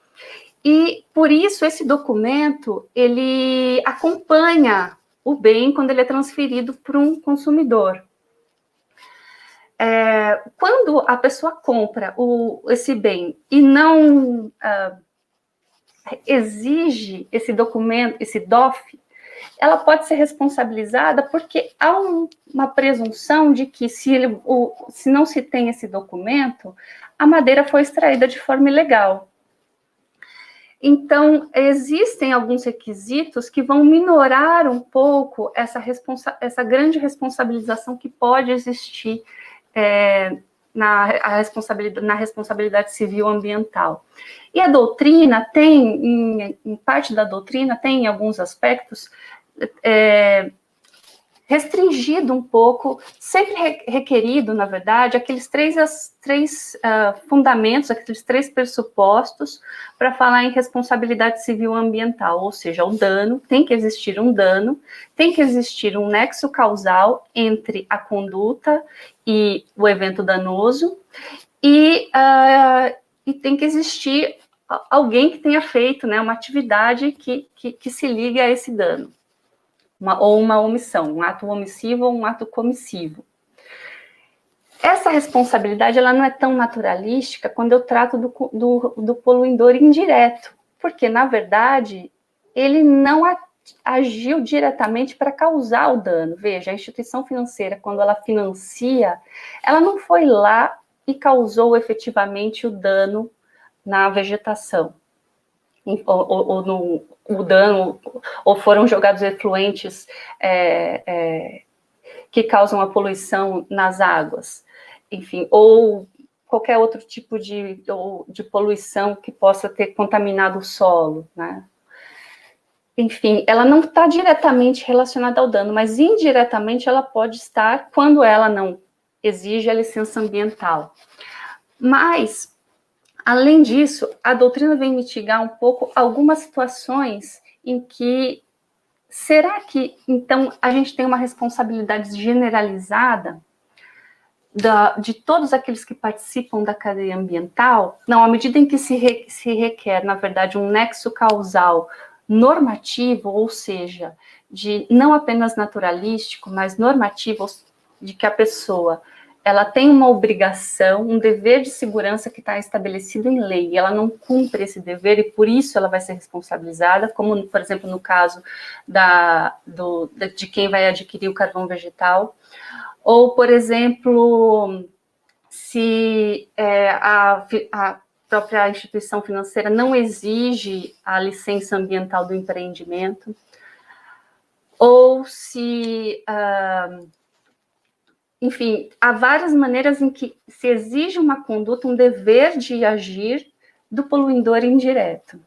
E, por isso, esse documento, ele acompanha o bem quando ele é transferido para um consumidor. Quando a pessoa compra esse bem e não exige esse documento, esse DOF, ela pode ser responsabilizada porque há uma presunção de que se não se tem esse documento, a madeira foi extraída de forma ilegal. Então, existem alguns requisitos que vão minorar um pouco essa grande responsabilização que pode existir na responsabilidade civil ambiental. E a doutrina tem, em parte da doutrina, tem em alguns aspectos, restringido um pouco, sempre requerido, na verdade, aqueles três fundamentos, aqueles 3 pressupostos para falar em responsabilidade civil ambiental, ou seja, o dano, tem que existir um dano, tem que existir um nexo causal entre a conduta e o evento danoso, e tem que existir alguém que tenha feito, né, uma atividade que se ligue a esse dano. Ou uma omissão, um ato omissivo ou um ato comissivo. Essa responsabilidade ela não é tão naturalística quando eu trato do poluidor indireto, porque, na verdade, ele não agiu diretamente para causar o dano. Veja, a instituição financeira, quando ela financia, ela não foi lá e causou efetivamente o dano na vegetação. O dano, ou foram jogados efluentes que causam a poluição nas águas, enfim, ou qualquer outro tipo de poluição que possa ter contaminado o solo, né? Enfim, ela não está diretamente relacionada ao dano, mas indiretamente ela pode estar quando ela não exige a licença ambiental. Mas, além disso, a doutrina vem mitigar um pouco algumas situações em que, será que, então, a gente tem uma responsabilidade generalizada de todos aqueles que participam da cadeia ambiental? Não, à medida em que se requer, na verdade, um nexo causal normativo, ou seja, de não apenas naturalístico, mas normativo, de que a pessoa ela tem uma obrigação, um dever de segurança que está estabelecido em lei, e ela não cumpre esse dever, e por isso ela vai ser responsabilizada, como, por exemplo, no caso de quem vai adquirir o carvão vegetal, ou, por exemplo, se a própria instituição financeira não exige a licença ambiental do empreendimento, ou se... enfim, há várias maneiras em que se exige uma conduta, um dever de agir do poluidor indireto.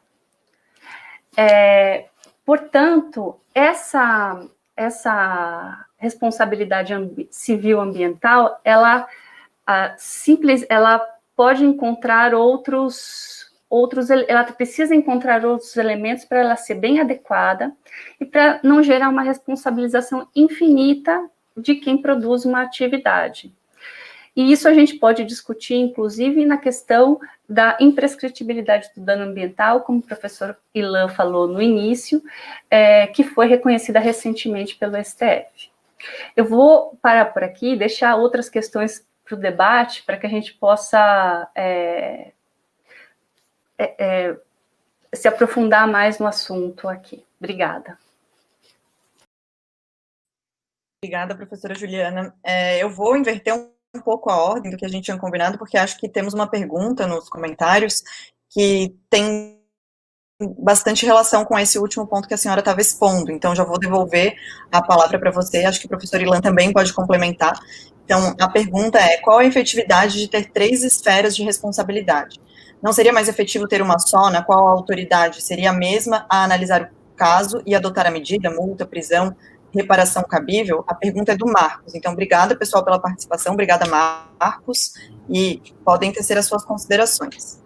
Portanto, essa responsabilidade civil ambiental, ela pode encontrar ela precisa encontrar outros elementos para ela ser bem adequada e para não gerar uma responsabilização infinita de quem produz uma atividade. E isso a gente pode discutir, inclusive, na questão da imprescritibilidade do dano ambiental, como o professor Ilan falou no início, que foi reconhecida recentemente pelo STF. Eu vou parar por aqui e deixar outras questões para o debate, para que a gente possa se aprofundar mais no assunto aqui. Obrigada. Obrigada, professora Juliana. Eu vou inverter um pouco a ordem do que a gente tinha combinado, porque acho que temos uma pergunta nos comentários que tem bastante relação com esse último ponto que a senhora estava expondo. Então, já vou devolver a palavra para você. Acho que o professor Ilan também pode complementar. Então, a pergunta é: qual a efetividade de ter 3 esferas de responsabilidade? Não seria mais efetivo ter uma só, na qual a autoridade seria a mesma a analisar o caso e adotar a medida, multa, prisão, reparação cabível? A pergunta é do Marcos. Então, obrigada, pessoal, pela participação. Obrigada, Marcos. E podem tecer as suas considerações.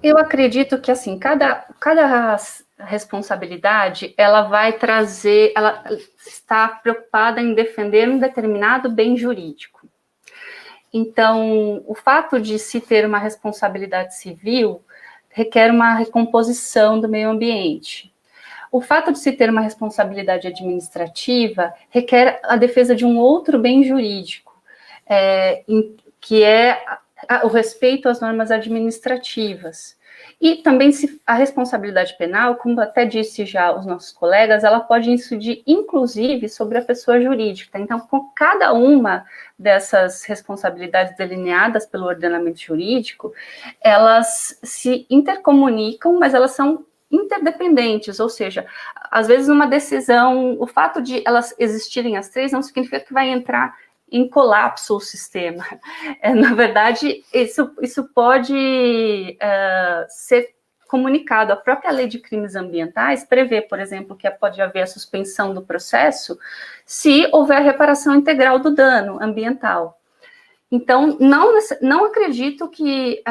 Eu acredito que, assim, cada responsabilidade, ela está preocupada em defender um determinado bem jurídico. Então, o fato de se ter uma responsabilidade civil requer uma recomposição do meio ambiente. O fato de se ter uma responsabilidade administrativa requer a defesa de um outro bem jurídico, que é o respeito às normas administrativas. E também a responsabilidade penal, como até disse já os nossos colegas, ela pode incidir, inclusive, sobre a pessoa jurídica. Então, com cada uma dessas responsabilidades delineadas pelo ordenamento jurídico, elas se intercomunicam, mas elas são interdependentes, ou seja, às vezes uma decisão, o fato de elas existirem as três não significa que vai entrar em colapso o sistema. Na verdade, isso pode ser comunicado. A própria lei de crimes ambientais prevê, por exemplo, que pode haver a suspensão do processo se houver reparação integral do dano ambiental. Então, não acredito que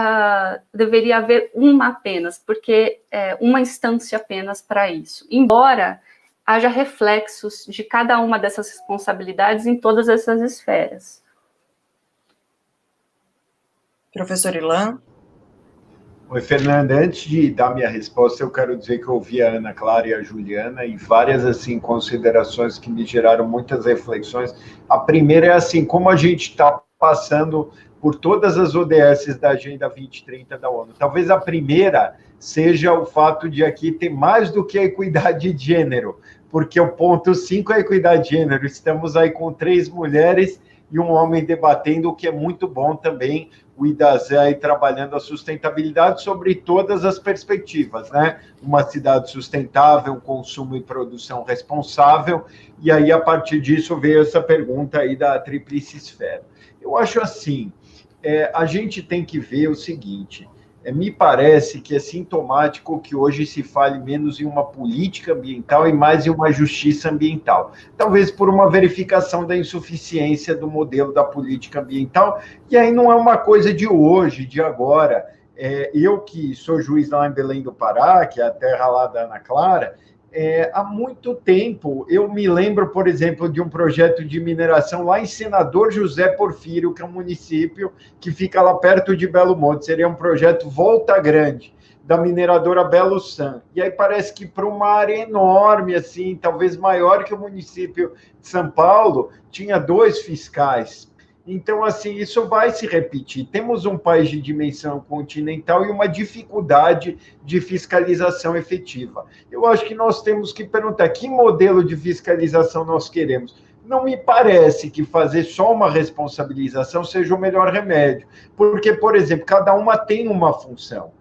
deveria haver uma apenas, porque uma instância apenas para isso, embora haja reflexos de cada uma dessas responsabilidades em todas essas esferas. Professor Ilan? Oi, Fernanda. Antes de dar minha resposta, eu quero dizer que eu ouvi a Ana Clara e a Juliana e várias assim considerações que me geraram muitas reflexões. A primeira é assim, como a gente está passando por todas as ODS da Agenda 2030 da ONU. Talvez a primeira seja o fato de aqui ter mais do que a equidade de gênero, porque o ponto 5 é a equidade de gênero. Estamos aí com 3 mulheres e um homem debatendo, o que é muito bom também, o IDAZE aí trabalhando a sustentabilidade sobre todas as perspectivas, né? Uma cidade sustentável, um consumo e produção responsável, e aí a partir disso veio essa pergunta aí da tríplice esfera. Eu acho assim, a gente tem que ver o seguinte, me parece que é sintomático que hoje se fale menos em uma política ambiental e mais em uma justiça ambiental. Talvez por uma verificação da insuficiência do modelo da política ambiental, e aí não é uma coisa de hoje, de agora. Eu que sou juiz lá em Belém do Pará, que é a terra lá da Ana Clara, há muito tempo, eu me lembro, por exemplo, de um projeto de mineração lá em Senador José Porfírio, que é um município que fica lá perto de Belo Monte. Seria um projeto Volta Grande, da mineradora Belo San. E aí parece que para uma área enorme, assim, talvez maior que o município de São Paulo, tinha 2 fiscais. Então, assim, isso vai se repetir. Temos um país de dimensão continental e uma dificuldade de fiscalização efetiva. Eu acho que nós temos que perguntar que modelo de fiscalização nós queremos. Não me parece que fazer só uma responsabilização seja o melhor remédio, porque, por exemplo, cada uma tem uma função.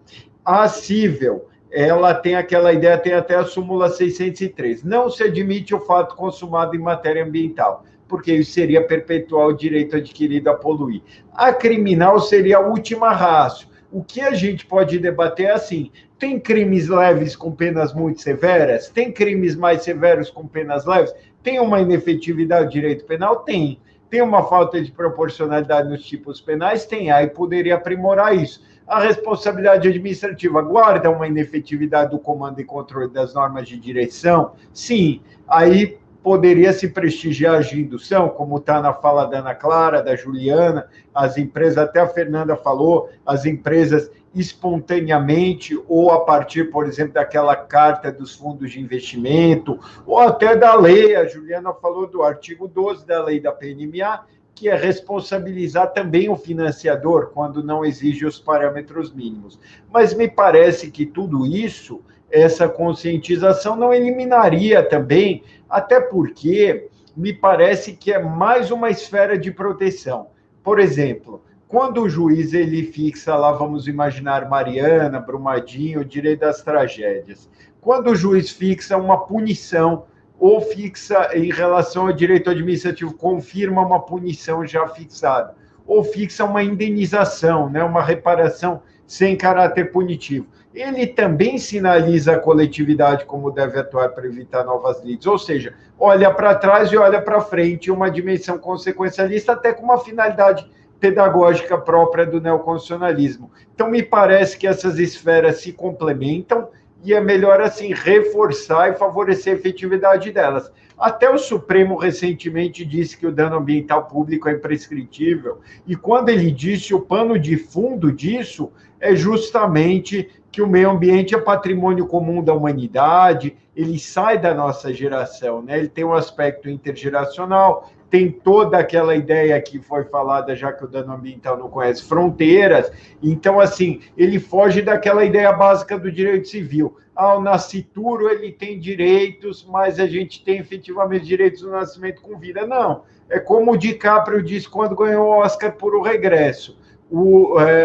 A Cível, ela tem aquela ideia, tem até a súmula 603. Não se admite o fato consumado em matéria ambiental, porque isso seria perpetuar o direito adquirido a poluir. A criminal seria a última ratio. O que a gente pode debater é assim, tem crimes leves com penas muito severas? Tem crimes mais severos com penas leves? Tem uma inefetividade do direito penal? Tem. Tem uma falta de proporcionalidade nos tipos penais? Tem. Aí poderia aprimorar isso. A responsabilidade administrativa guarda uma inefetividade do comando e controle das normas de direção? Sim. Aí poderia se prestigiar a indução, como está na fala da Ana Clara, da Juliana, as empresas, até a Fernanda falou, as empresas espontaneamente, ou a partir, por exemplo, daquela carta dos fundos de investimento, ou até da lei, a Juliana falou do artigo 12 da lei da PNMA, que é responsabilizar também o financiador, quando não exige os parâmetros mínimos. Mas me parece que tudo isso, essa conscientização não eliminaria também, até porque me parece que é mais uma esfera de proteção. Por exemplo, quando o juiz ele fixa lá, vamos imaginar Mariana, Brumadinho, o direito das tragédias. Quando o juiz fixa uma punição ou fixa em relação ao direito administrativo, confirma uma punição já fixada, ou fixa uma indenização, né, uma reparação sem caráter punitivo. Ele também sinaliza a coletividade como deve atuar para evitar novas lides, ou seja, olha para trás e olha para frente, uma dimensão consequencialista, até com uma finalidade pedagógica própria do neoconstitucionalismo. Então, me parece que essas esferas se complementam e é melhor, assim, reforçar e favorecer a efetividade delas. Até o Supremo recentemente disse que o dano ambiental público é imprescritível, e quando ele disse, o pano de fundo disso é justamente que o meio ambiente é patrimônio comum da humanidade, ele sai da nossa geração, né? Ele tem um aspecto intergeracional, tem toda aquela ideia que foi falada, já que o dano ambiental não conhece fronteiras, então, assim, ele foge daquela ideia básica do direito civil. O nascituro, ele tem direitos, mas a gente tem efetivamente direitos do nascimento com vida. Não, é como o DiCaprio disse quando ganhou o Oscar por O Regresso.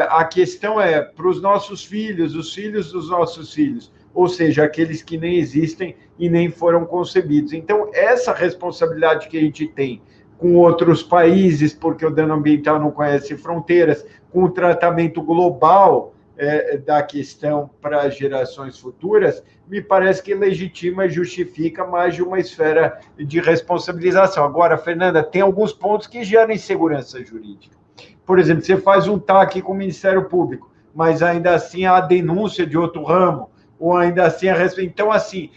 A questão é, para os nossos filhos, os filhos dos nossos filhos, ou seja, aqueles que nem existem e nem foram concebidos. Então, essa responsabilidade que a gente tem com outros países, porque o dano ambiental não conhece fronteiras, com o tratamento global da questão para as gerações futuras, me parece que legitima e justifica mais de uma esfera de responsabilização. Agora, Fernanda, tem alguns pontos que geram insegurança jurídica. Por exemplo, você faz um TAC com o Ministério Público, mas ainda assim há a denúncia de outro ramo, ou ainda assim a... Então, assim,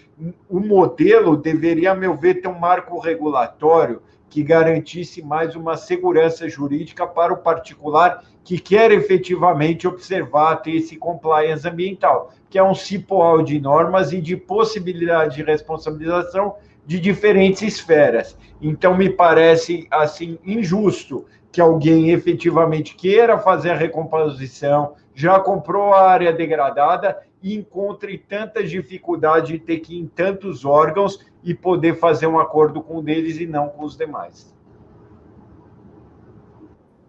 o modelo deveria, a meu ver, ter um marco regulatório que garantisse mais uma segurança jurídica para o particular que quer efetivamente observar, ter esse compliance ambiental, que é um cipoal de normas e de possibilidade de responsabilização de diferentes esferas. Então, me parece, assim, injusto que alguém efetivamente queira fazer a recomposição, já comprou a área degradada e encontre tantas dificuldades de ter que ir em tantos órgãos e poder fazer um acordo com um deles e não com os demais.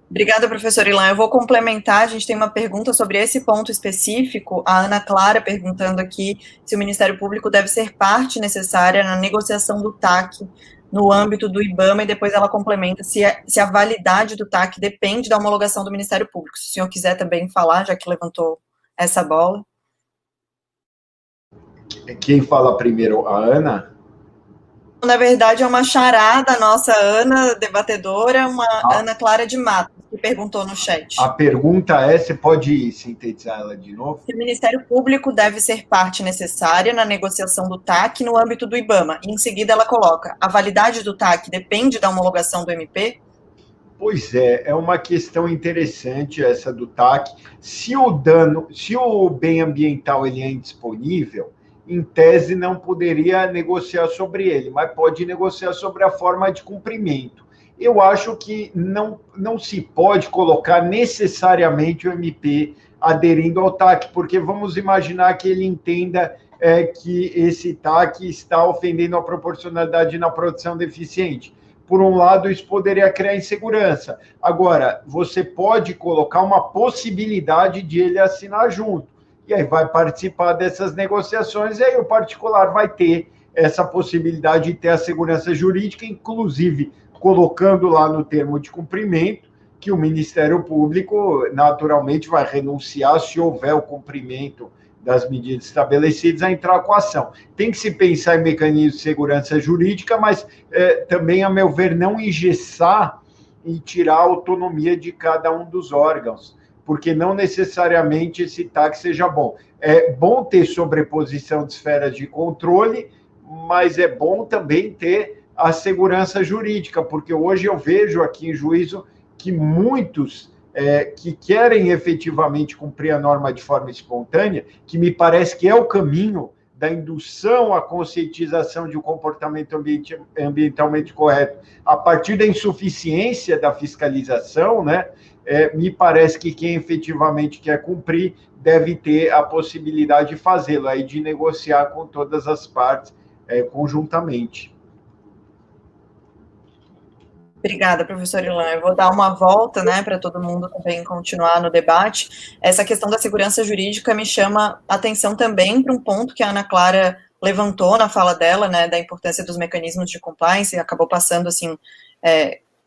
Obrigada, professor Ilan. Eu vou complementar, a gente tem uma pergunta sobre esse ponto específico, a Ana Clara perguntando aqui se o Ministério Público deve ser parte necessária na negociação do TAC no âmbito do IBAMA, e depois ela complementa se a validade do TAC depende da homologação do Ministério Público. Se o senhor quiser também falar, já que levantou essa bola. Quem fala primeiro? A Ana? Na verdade, é uma charada, nossa Ana, debatedora, uma Ana Clara de Matos, que perguntou no chat. A pergunta é, você pode sintetizar ela de novo? Se o Ministério Público deve ser parte necessária na negociação do TAC no âmbito do IBAMA. E em seguida ela coloca, a validade do TAC depende da homologação do MP? Pois é uma questão interessante essa do TAC. Se o bem ambiental ele é indisponível, em tese não poderia negociar sobre ele, mas pode negociar sobre a forma de cumprimento. Eu acho que não se pode colocar necessariamente o MP aderindo ao TAC, porque vamos imaginar que ele entenda que esse TAC está ofendendo a proporcionalidade na produção deficiente. Por um lado, isso poderia criar insegurança. Agora, você pode colocar uma possibilidade de ele assinar junto. E aí vai participar dessas negociações, e aí o particular vai ter essa possibilidade de ter a segurança jurídica, inclusive colocando lá no termo de cumprimento que o Ministério Público naturalmente vai renunciar se houver o cumprimento das medidas estabelecidas a entrar com a ação. Tem que se pensar em mecanismos de segurança jurídica, mas também, a meu ver, não engessar e tirar a autonomia de cada um dos órgãos, porque não necessariamente esse TAC seja bom. É bom ter sobreposição de esferas de controle, mas é bom também ter a segurança jurídica, porque hoje eu vejo aqui em juízo que muitos que querem efetivamente cumprir a norma de forma espontânea, que me parece que é o caminho da indução à conscientização de um comportamento ambientalmente correto, a partir da insuficiência da fiscalização, né? Me parece que quem efetivamente quer cumprir deve ter a possibilidade de fazê-lo, aí de negociar com todas as partes conjuntamente. Obrigada, professor Ilan. Eu vou dar uma volta, né, para todo mundo também continuar no debate. Essa questão da segurança jurídica me chama a atenção também para um ponto que a Ana Clara levantou na fala dela, né, da importância dos mecanismos de compliance, e acabou passando, assim,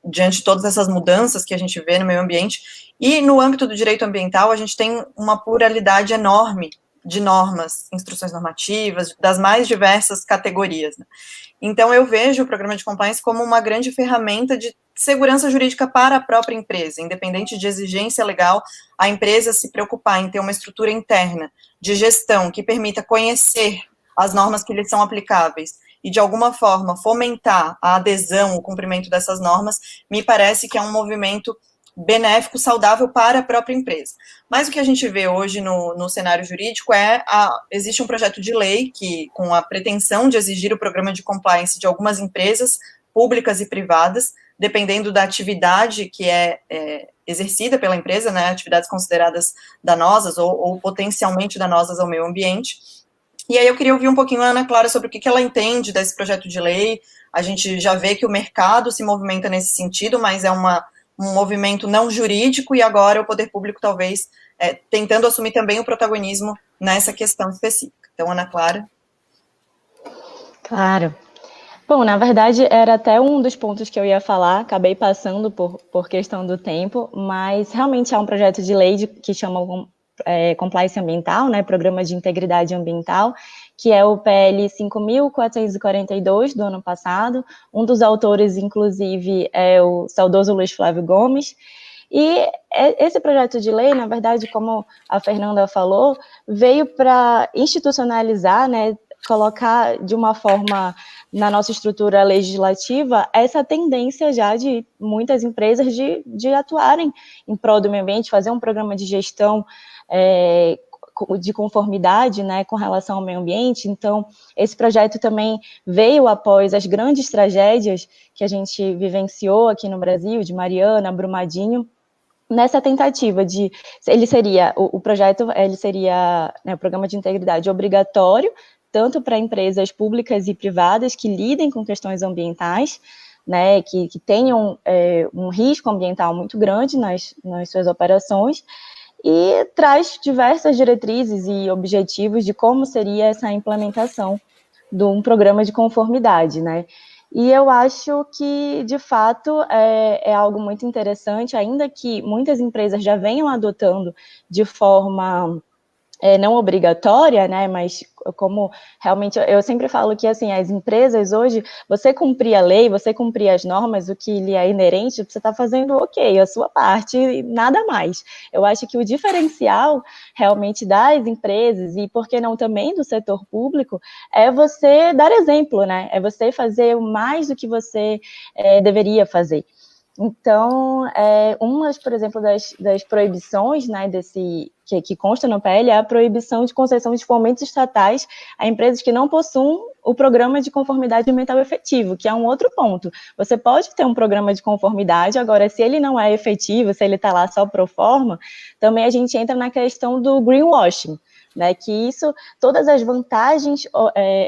diante de todas essas mudanças que a gente vê no meio ambiente. E no âmbito do direito ambiental, a gente tem uma pluralidade enorme de normas, instruções normativas, das mais diversas categorias, né? Então, eu vejo o programa de compliance como uma grande ferramenta de segurança jurídica para a própria empresa, independente de exigência legal, a empresa se preocupar em ter uma estrutura interna de gestão que permita conhecer as normas que lhe são aplicáveis e, de alguma forma, fomentar a adesão, o cumprimento dessas normas, me parece que é um movimento benéfico, saudável para a própria empresa. Mas o que a gente vê hoje no cenário jurídico existe um projeto de lei que, com a pretensão de exigir o programa de compliance de algumas empresas públicas e privadas, dependendo da atividade que é exercida pela empresa, né, atividades consideradas danosas ou potencialmente danosas ao meio ambiente. E aí eu queria ouvir um pouquinho a Ana Clara sobre o que ela entende desse projeto de lei. A gente já vê que o mercado se movimenta nesse sentido, mas é um movimento não jurídico, e agora o poder público talvez tentando assumir também o protagonismo nessa questão específica. Então, Ana Clara. Claro. Bom, na verdade, era até um dos pontos que eu ia falar, acabei passando por questão do tempo, mas realmente há um projeto de lei que chama Compliance Ambiental, né, Programa de Integridade Ambiental, que é o PL 5.442 do ano passado. Um dos autores, inclusive, é o saudoso Luiz Flávio Gomes. E esse projeto de lei, na verdade, como a Fernanda falou, veio para institucionalizar, né, colocar de uma forma na nossa estrutura legislativa essa tendência já de muitas empresas de atuarem em prol do meio ambiente, fazer um programa de gestão de conformidade, né, com relação ao meio ambiente. Então, esse projeto também veio após as grandes tragédias que a gente vivenciou aqui no Brasil, de Mariana, Brumadinho, nessa tentativa de, ele seria, o projeto, ele seria, né, o programa de integridade obrigatório, tanto para empresas públicas e privadas que lidem com questões ambientais, né, que tenham um risco ambiental muito grande nas suas operações, e traz diversas diretrizes e objetivos de como seria essa implementação de um programa de conformidade, né. E eu acho que, de fato, é algo muito interessante, ainda que muitas empresas já venham adotando de forma não obrigatória, né, mas como realmente, eu sempre falo que, assim, as empresas hoje, você cumprir a lei, você cumprir as normas, o que lhe é inerente, você está fazendo ok, a sua parte e nada mais. Eu acho que o diferencial realmente das empresas, e por que não também do setor público, é você dar exemplo, né, é você fazer mais do que você deveria fazer. Então, umas, por exemplo, das proibições, né, que consta no PL é a proibição de concessão de fomentos estatais a empresas que não possuem o programa de conformidade ambiental efetivo, que é um outro ponto. Você pode ter um programa de conformidade, agora, se ele não é efetivo, se ele está lá só pro forma, também a gente entra na questão do greenwashing, né, que isso, todas as vantagens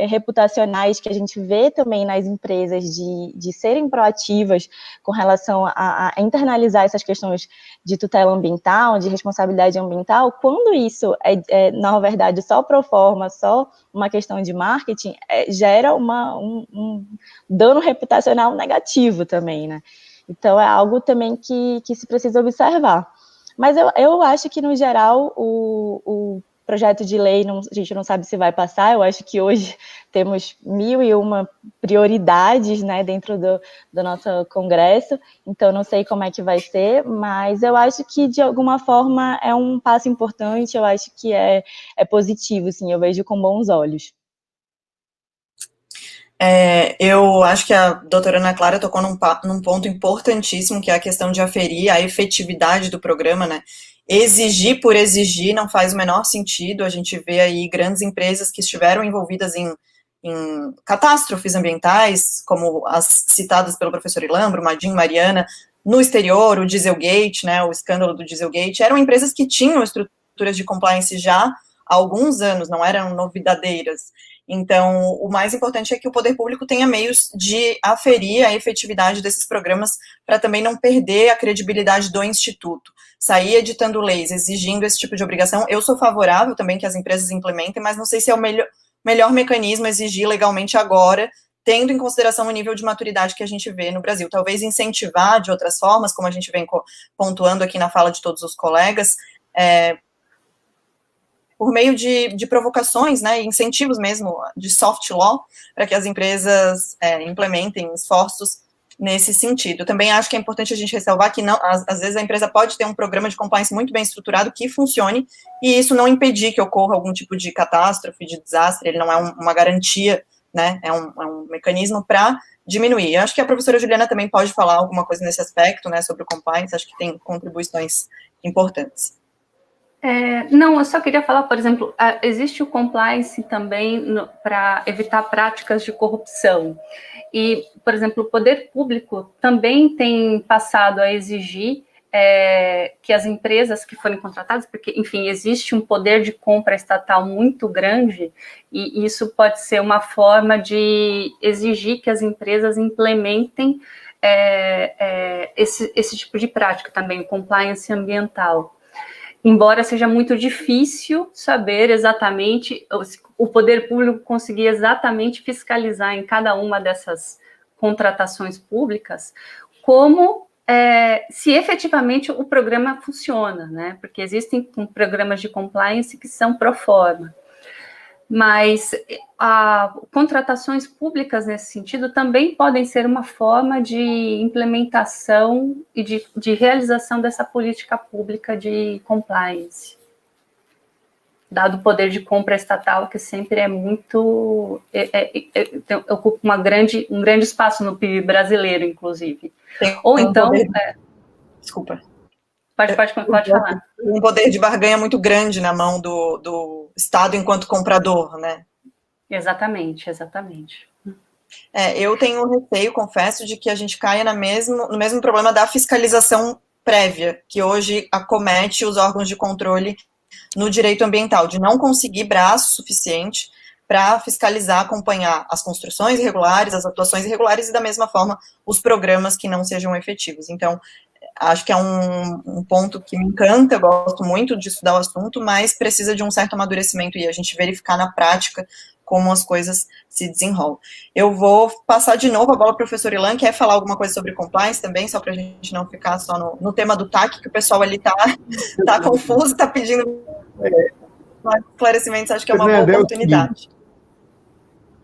reputacionais que a gente vê também nas empresas de serem proativas com relação a internalizar essas questões de tutela ambiental, de responsabilidade ambiental, quando isso na verdade, só pro forma, só uma questão de marketing, gera um dano reputacional negativo também, né? Então, é algo também que se precisa observar. Mas eu acho que, no geral, o projeto de lei, a gente não sabe se vai passar. Eu acho que hoje temos 1001 prioridades, né, dentro do nosso Congresso, então não sei como é que vai ser, mas eu acho que, de alguma forma, é um passo importante, eu acho que é positivo, sim, eu vejo com bons olhos. Eu acho que a doutora Ana Clara tocou num ponto importantíssimo, que é a questão de aferir a efetividade do programa, né? Exigir por exigir não faz o menor sentido. A gente vê aí grandes empresas que estiveram envolvidas em catástrofes ambientais, como as citadas pelo professor Ilan, Brumadinho, Mariana, no exterior, o Dieselgate, né, o escândalo do Dieselgate, eram empresas que tinham estruturas de compliance já há alguns anos, não eram novidadeiras. Então, o mais importante é que o poder público tenha meios de aferir a efetividade desses programas para também não perder a credibilidade do Instituto. Sair editando leis, exigindo esse tipo de obrigação, eu sou favorável também que as empresas implementem, mas não sei se é o melhor mecanismo exigir legalmente agora, tendo em consideração o nível de maturidade que a gente vê no Brasil. Talvez incentivar de outras formas, como a gente vem pontuando aqui na fala de todos os colegas, por meio de provocações, né, incentivos mesmo de soft law, para que as empresas implementem esforços nesse sentido. Eu também acho que é importante a gente ressalvar que, não, às vezes, a empresa pode ter um programa de compliance muito bem estruturado que funcione, e isso não impedir que ocorra algum tipo de catástrofe, de desastre, ele não é uma garantia, né, é um mecanismo para diminuir. Eu acho que a professora Juliana também pode falar alguma coisa nesse aspecto, né, sobre o compliance, acho que tem contribuições importantes. Não, eu só queria falar, por exemplo, existe o compliance também para evitar práticas de corrupção. E, por exemplo, o poder público também tem passado a exigir que as empresas que forem contratadas, porque, enfim, existe um poder de compra estatal muito grande, e isso pode ser uma forma de exigir que as empresas implementem esse tipo de prática também, compliance ambiental. embora seja muito difícil saber exatamente, o poder público conseguir exatamente fiscalizar em cada uma dessas contratações públicas, como se efetivamente o programa funciona, né? Porque existem programas de compliance que são pro forma. Mas contratações públicas nesse sentido também podem ser uma forma de implementação e de realização dessa política pública de compliance, dado o poder de compra estatal, que sempre é muito... ocupa um grande espaço no PIB brasileiro, inclusive. Ou então... Desculpa. Pode falar. Um poder de barganha muito grande na mão do Estado enquanto comprador, né? Exatamente. Eu tenho receio, confesso, de que a gente caia no mesmo problema da fiscalização prévia, que hoje acomete os órgãos de controle no direito ambiental, de não conseguir braço suficiente para fiscalizar, acompanhar as construções irregulares, as atuações irregulares e, da mesma forma, os programas que não sejam efetivos. Então, acho que é um ponto que me encanta, eu gosto muito de estudar o assunto, mas precisa de um certo amadurecimento e a gente verificar na prática como as coisas se desenrolam. Eu vou passar de novo a bola para o professor Ilan, quer falar alguma coisa sobre compliance também, só para a gente não ficar só no tema do TAC, que o pessoal ali tá confuso, está pedindo esclarecimentos, acho que é uma boa oportunidade.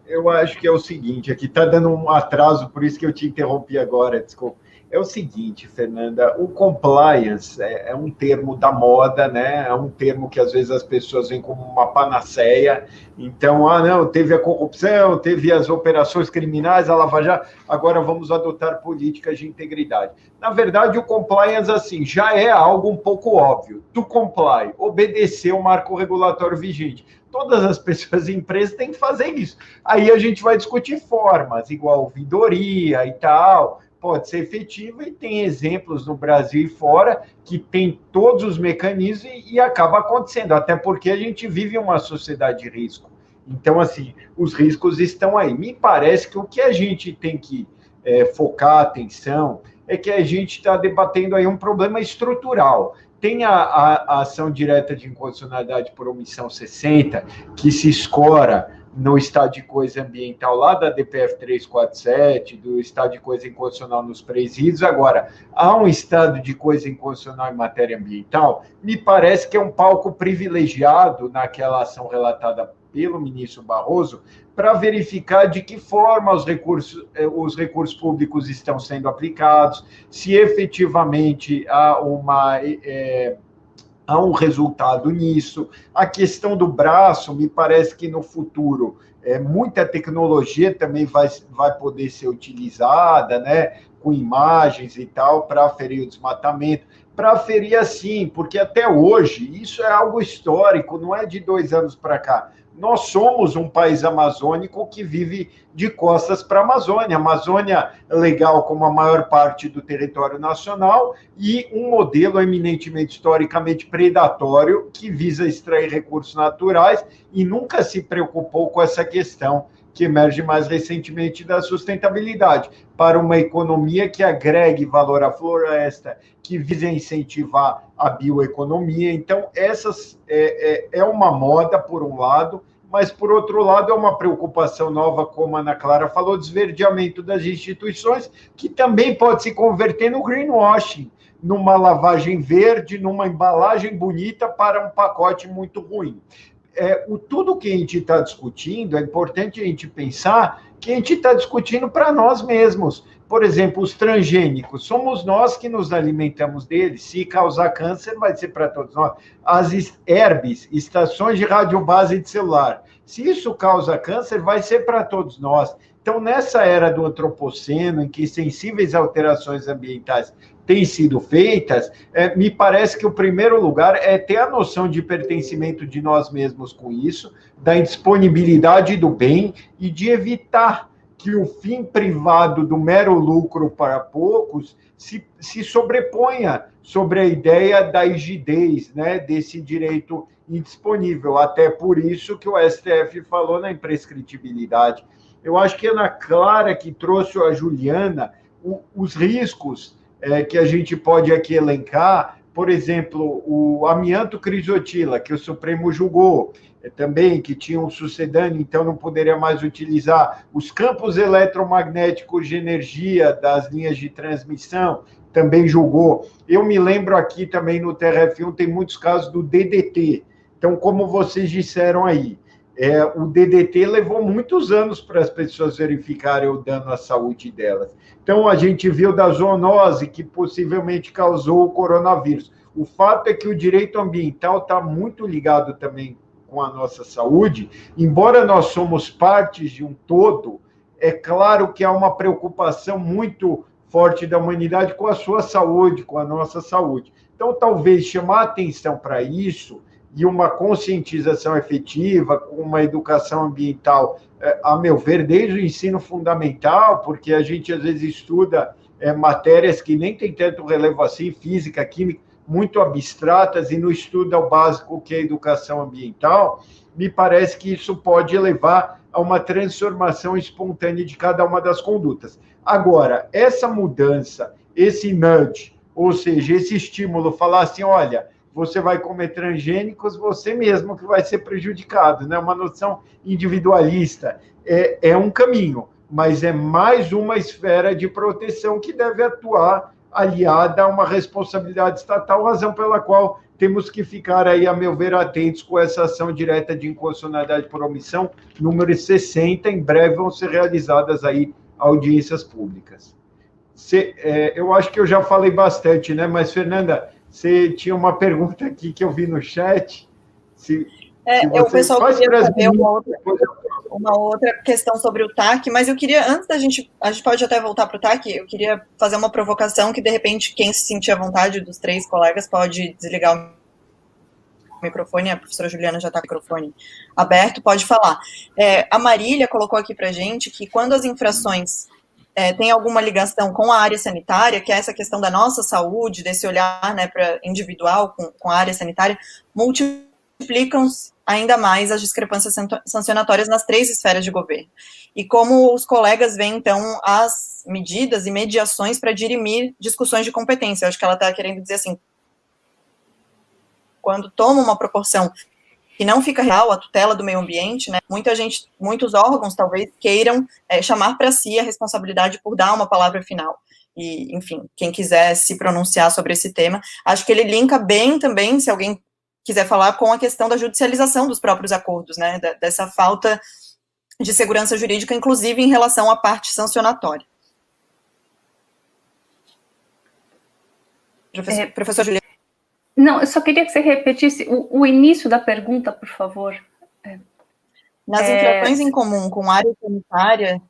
Eu acho que é o seguinte, aqui está dando um atraso, por isso que eu te interrompi agora, desculpa. É o seguinte, Fernanda, o compliance é um termo da moda, né? É um termo que às vezes as pessoas veem como uma panaceia. Então, não, teve a corrupção, teve as operações criminais, a Lava Jato, agora vamos adotar políticas de integridade. Na verdade, o compliance, assim, já é algo um pouco óbvio. To comply, obedecer o marco regulatório vigente. Todas as pessoas e empresas têm que fazer isso. Aí a gente vai discutir formas, igual ouvidoria e tal, pode ser efetiva, e tem exemplos no Brasil e fora que tem todos os mecanismos e acaba acontecendo, até porque a gente vive uma sociedade de risco. Então, assim, os riscos estão aí. Me parece que o que a gente tem que focar a atenção é que a gente está debatendo aí um problema estrutural. Tem a ação direta de inconstitucionalidade por omissão 60, que se escora no estado de coisa ambiental lá da DPF 347, do estado de coisa inconstitucional nos presídios. Agora, há um estado de coisa inconstitucional em matéria ambiental, me parece que é um palco privilegiado naquela ação relatada pelo ministro Barroso, para verificar de que forma os recursos públicos estão sendo aplicados, se efetivamente há um resultado nisso. A questão do braço, me parece que no futuro muita tecnologia também vai poder ser utilizada, né, com imagens e tal, para aferir o desmatamento. Para aferir assim, porque até hoje, isso é algo histórico, não é de 2 anos para cá. Nós somos um país amazônico que vive de costas para a Amazônia. A Amazônia é legal como a maior parte do território nacional e um modelo eminentemente historicamente predatório que visa extrair recursos naturais e nunca se preocupou com essa questão que emerge mais recentemente da sustentabilidade, para uma economia que agregue valor à floresta, que visa incentivar a bioeconomia. Então, essas é uma moda, por um lado, mas, por outro lado, é uma preocupação nova, como a Ana Clara falou, desverdeamento das instituições, que também pode se converter no greenwashing, numa lavagem verde, numa embalagem bonita para um pacote muito ruim. Tudo que a gente está discutindo, é importante a gente pensar que a gente está discutindo para nós mesmos. Por exemplo, os transgênicos, somos nós que nos alimentamos deles. Se causar câncer, vai ser para todos nós. As ERBs, estações de radiobase de celular, se isso causa câncer, vai ser para todos nós. Então, nessa era do antropoceno, em que sensíveis alterações ambientais têm sido feitas, me parece que o primeiro lugar é ter a noção de pertencimento de nós mesmos com isso, da indisponibilidade do bem e de evitar que o fim privado do mero lucro para poucos se sobreponha sobre a ideia da rigidez, né, desse direito indisponível. Até por isso que o STF falou na imprescritibilidade. Eu acho que a Ana Clara, que trouxe a Juliana, os riscos que a gente pode aqui elencar, por exemplo, o amianto crisotila, que o Supremo julgou, também que tinha um sucedâneo, então não poderia mais utilizar os campos eletromagnéticos de energia das linhas de transmissão, também julgou. Eu me lembro aqui também no TRF1 tem muitos casos do DDT. Então, como vocês disseram aí, o DDT levou muitos anos para as pessoas verificarem o dano à saúde delas. Então, a gente viu da zoonose, que possivelmente causou o coronavírus. O fato é que o direito ambiental está muito ligado também com a nossa saúde. Embora nós somos partes de um todo, é claro que há uma preocupação muito forte da humanidade com a sua saúde, com a nossa saúde. Então, talvez chamar atenção para isso e uma conscientização efetiva, com uma educação ambiental, a meu ver, desde o ensino fundamental, porque a gente às vezes estuda matérias que nem tem tanto relevo assim, física, química, muito abstratas, e não estuda o básico que é a educação ambiental, me parece que isso pode levar a uma transformação espontânea de cada uma das condutas. Agora, essa mudança, esse nudge, ou seja, esse estímulo, falar assim, olha, você vai comer transgênicos, você mesmo que vai ser prejudicado, né? Uma noção individualista. É um caminho, mas é mais uma esfera de proteção que deve atuar aliada a uma responsabilidade estatal, razão pela qual temos que ficar aí, a meu ver, atentos com essa ação direta de inconstitucionalidade por omissão, número 60, em breve vão ser realizadas aí audiências públicas. Eu acho que eu já falei bastante, né? Mas, Fernanda, você tinha uma pergunta aqui que eu vi no chat. O pessoal queria saber uma outra questão sobre o TAC, mas eu queria, antes a gente pode até voltar para o TAC, eu queria fazer uma provocação que, de repente, quem se sentir à vontade dos 3 colegas pode desligar o microfone, a professora Juliana já está com o microfone aberto, pode falar. A Marília colocou aqui para a gente que quando as infrações tem alguma ligação com a área sanitária, que é essa questão da nossa saúde, desse olhar, né, para individual com a área sanitária, multiplicam ainda mais as discrepâncias sancionatórias nas 3 esferas de governo. E como os colegas veem, então, as medidas e mediações para dirimir discussões de competência. Eu acho que ela está querendo dizer assim, quando toma uma proporção que não fica real a tutela do meio ambiente, né, muitos órgãos talvez queiram chamar para si a responsabilidade por dar uma palavra final. E, enfim, quem quiser se pronunciar sobre esse tema, acho que ele linka bem também, se alguém quiser falar, com a questão da judicialização dos próprios acordos, né, dessa falta de segurança jurídica, inclusive em relação à parte sancionatória. Professor Juliana. Não, eu só queria que você repetisse o início da pergunta, por favor. Nas infrações em comum com a área sanitária,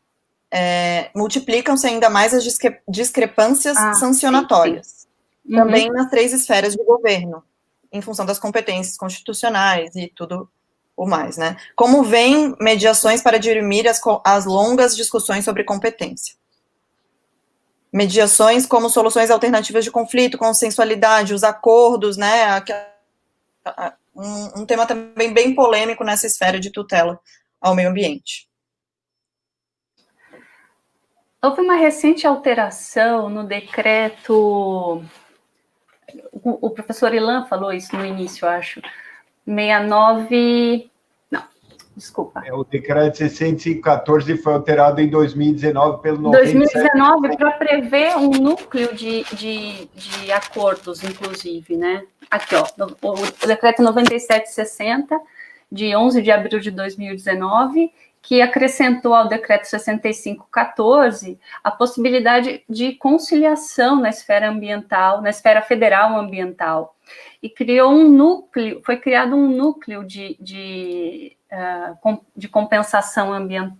multiplicam-se ainda mais as discrepâncias sancionatórias. Sim. Também nas 3 esferas de governo, em função das competências constitucionais e tudo o mais, né? Como vem mediações para dirimir as longas discussões sobre competência? Mediações como soluções alternativas de conflito, consensualidade, os acordos, né? Um tema também bem polêmico nessa esfera de tutela ao meio ambiente. Houve uma recente alteração no decreto, o professor Ilan falou isso no início, acho, 69... Desculpa. O decreto 6514 foi alterado em 2019 pelo 97. 2019 para prever um núcleo de acordos, inclusive, né? Aqui, ó, o decreto 9760, de 11 de abril de 2019, que acrescentou ao decreto 6514 a possibilidade de conciliação na esfera ambiental, na esfera federal ambiental, e criou um núcleo, foi criado um núcleo de compensação ambiental,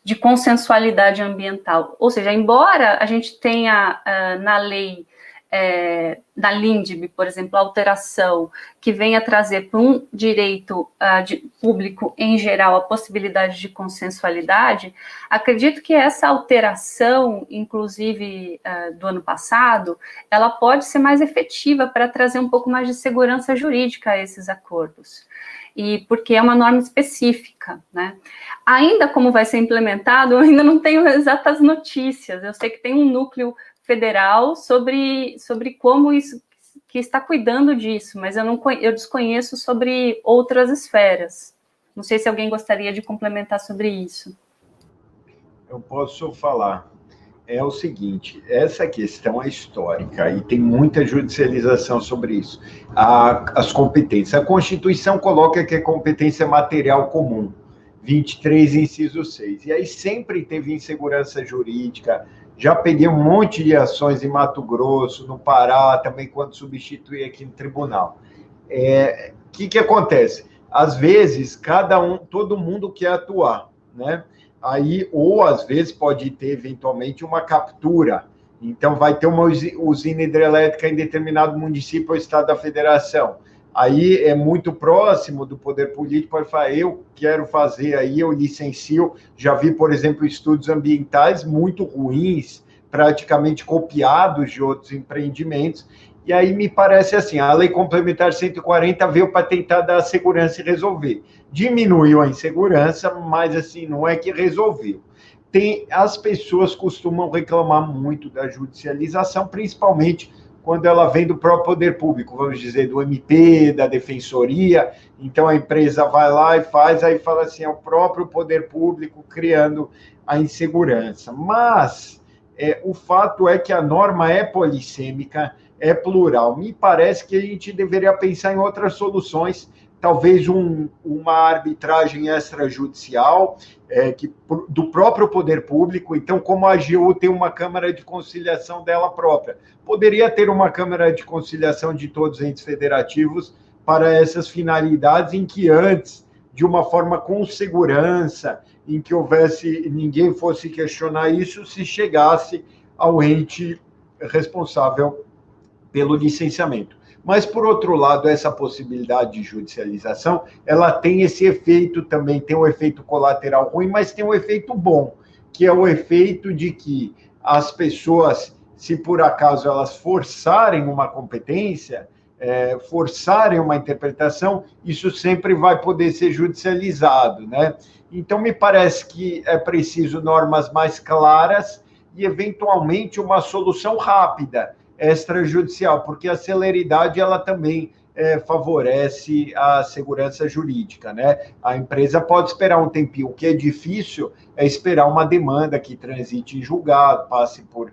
de consensualidade ambiental. Ou seja, embora a gente tenha na lei, na LINDB, por exemplo, a alteração que venha trazer para um direito público em geral a possibilidade de consensualidade, acredito que essa alteração, inclusive do ano passado, ela pode ser mais efetiva para trazer um pouco mais de segurança jurídica a esses acordos. E porque é uma norma específica, né? Ainda como vai ser implementado, eu ainda não tenho exatas notícias. Eu sei que tem um núcleo federal sobre como isso, que está cuidando disso, mas eu desconheço sobre outras esferas. Não sei se alguém gostaria de complementar sobre isso. Eu posso falar. É o seguinte, essa questão é histórica e tem muita judicialização sobre isso. As competências. A Constituição coloca que a competência é material comum, 23, inciso 6. E aí sempre teve insegurança jurídica. Já peguei um monte de ações em Mato Grosso, no Pará, também quando substituí aqui no tribunal. Que acontece? Às vezes, todo mundo quer atuar, né? Aí, ou às vezes pode ter eventualmente uma captura. Então, vai ter uma usina hidrelétrica em determinado município ou estado da federação. Aí é muito próximo do poder político, pode falar, eu quero fazer aí, eu licencio. Já vi, por exemplo, estudos ambientais muito ruins, praticamente copiados de outros empreendimentos. E aí me parece assim, a Lei Complementar 140 veio para tentar dar segurança e resolver. Diminuiu a insegurança, mas assim, não é que resolveu. As pessoas costumam reclamar muito da judicialização, principalmente quando ela vem do próprio poder público, vamos dizer, do MP, da defensoria. Então a empresa vai lá e faz, aí fala assim, é o próprio poder público criando a insegurança. Mas o fato é que a norma é polissêmica, é plural. Me parece que a gente deveria pensar em outras soluções, talvez uma arbitragem extrajudicial do próprio poder público. Então, como a AGU tem uma Câmara de Conciliação dela própria, poderia ter uma Câmara de Conciliação de todos os entes federativos para essas finalidades, em que antes, de uma forma com segurança, em que ninguém fosse questionar isso, se chegasse ao ente responsável pelo licenciamento. Mas, por outro lado, essa possibilidade de judicialização, ela tem esse efeito também, tem um efeito colateral ruim, mas tem um efeito bom, que é o efeito de que as pessoas, se por acaso elas forçarem uma competência, forçarem uma interpretação, isso sempre vai poder ser judicializado, né? Então, me parece que é preciso normas mais claras e, eventualmente, uma solução rápida, extrajudicial, porque a celeridade ela também favorece a segurança jurídica, né? A empresa pode esperar um tempinho. O que é difícil é esperar uma demanda que transite em julgado, passe por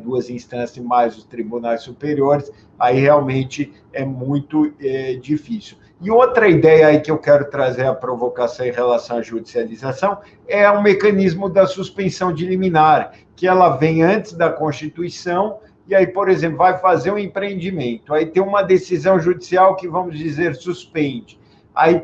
2 instâncias mais os tribunais superiores, aí realmente é muito difícil. E outra ideia aí que eu quero trazer a provocação em relação à judicialização é o mecanismo da suspensão de liminar, que ela vem antes da Constituição. E aí, por exemplo, vai fazer um empreendimento, aí tem uma decisão judicial que, vamos dizer, suspende. Aí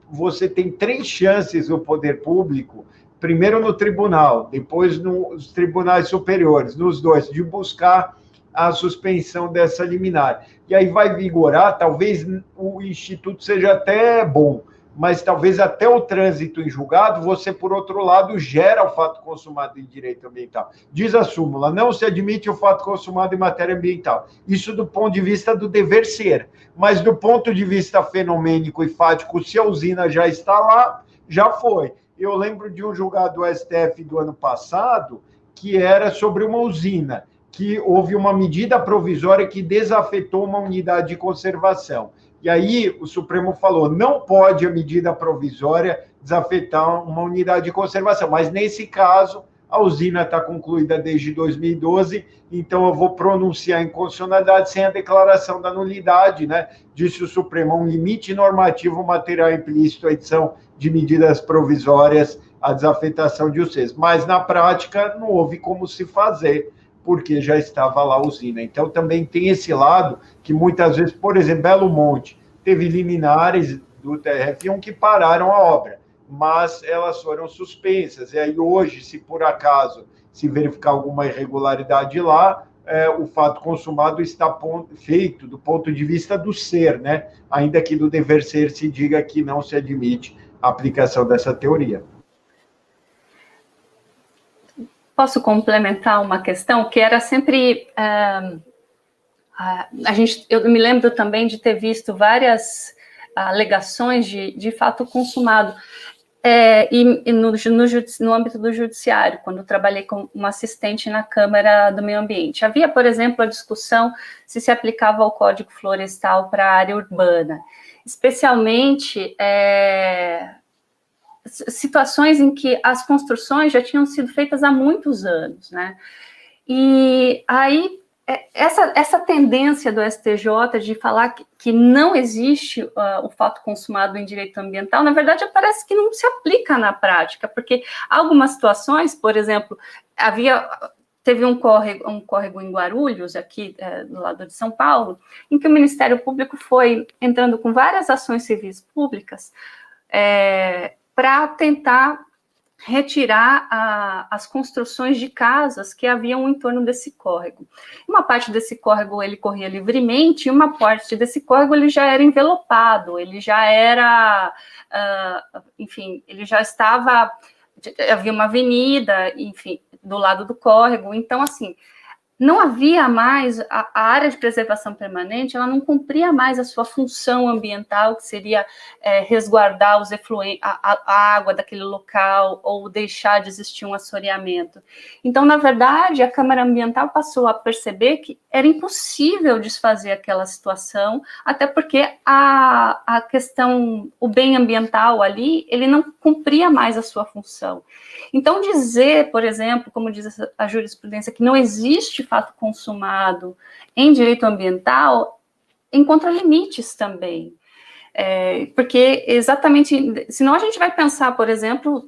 você tem 3 chances no poder público, primeiro no tribunal, depois nos tribunais superiores, nos 2, de buscar a suspensão dessa liminar. E aí vai vigorar, talvez o instituto seja até bom, mas talvez até o trânsito em julgado, você, por outro lado, gera o fato consumado em direito ambiental. Diz a súmula, não se admite o fato consumado em matéria ambiental. Isso do ponto de vista do dever ser. Mas do ponto de vista fenomênico e fático, se a usina já está lá, já foi. Eu lembro de um julgado do STF do ano passado, que era sobre uma usina, que houve uma medida provisória que desafetou uma unidade de conservação. E aí o Supremo falou, não pode a medida provisória desafetar uma unidade de conservação, mas nesse caso a usina está concluída desde 2012, então eu vou pronunciar inconstitucionalidade sem a declaração da nulidade, né? Disse o Supremo, um limite normativo material implícito à edição de medidas provisórias à desafetação de UCs. Mas na prática não houve como se fazer, porque já estava lá a usina. Então, também tem esse lado que muitas vezes, por exemplo, Belo Monte, teve liminares do TRF1 que pararam a obra, mas elas foram suspensas. E aí, hoje, se por acaso se verificar alguma irregularidade lá, o fato consumado está feito do ponto de vista do ser, né? Ainda que do dever ser se diga que não se admite a aplicação dessa teoria. Posso complementar uma questão que era sempre eu me lembro também de ter visto várias alegações de fato consumado. E no âmbito do judiciário, quando eu trabalhei como uma assistente na Câmara do Meio Ambiente. Havia, por exemplo, a discussão se aplicava o Código Florestal para a área urbana, especialmente situações em que as construções já tinham sido feitas há muitos anos, né? E aí, essa tendência do STJ de falar que não existe o fato consumado em direito ambiental, na verdade, parece que não se aplica na prática, porque algumas situações, por exemplo, teve um córrego em Guarulhos, aqui do lado de São Paulo, em que o Ministério Público foi entrando com várias ações civis públicas para tentar retirar as construções de casas que haviam em torno desse córrego. Uma parte desse córrego ele corria livremente, e uma parte desse córrego ele já era envelopado, ele já era, enfim, ele já estava, havia uma avenida, enfim, do lado do córrego, então, assim, não havia mais, a área de preservação permanente, ela não cumpria mais a sua função ambiental, que seria resguardar os a água daquele local, ou deixar de existir um assoreamento. Então, na verdade, a Câmara Ambiental passou a perceber que era impossível desfazer aquela situação, até porque a questão, o bem ambiental ali, ele não cumpria mais a sua função. Então, dizer, por exemplo, como diz a jurisprudência, que não existe fato consumado em direito ambiental, encontra limites também. Porque exatamente, senão a gente vai pensar, por exemplo,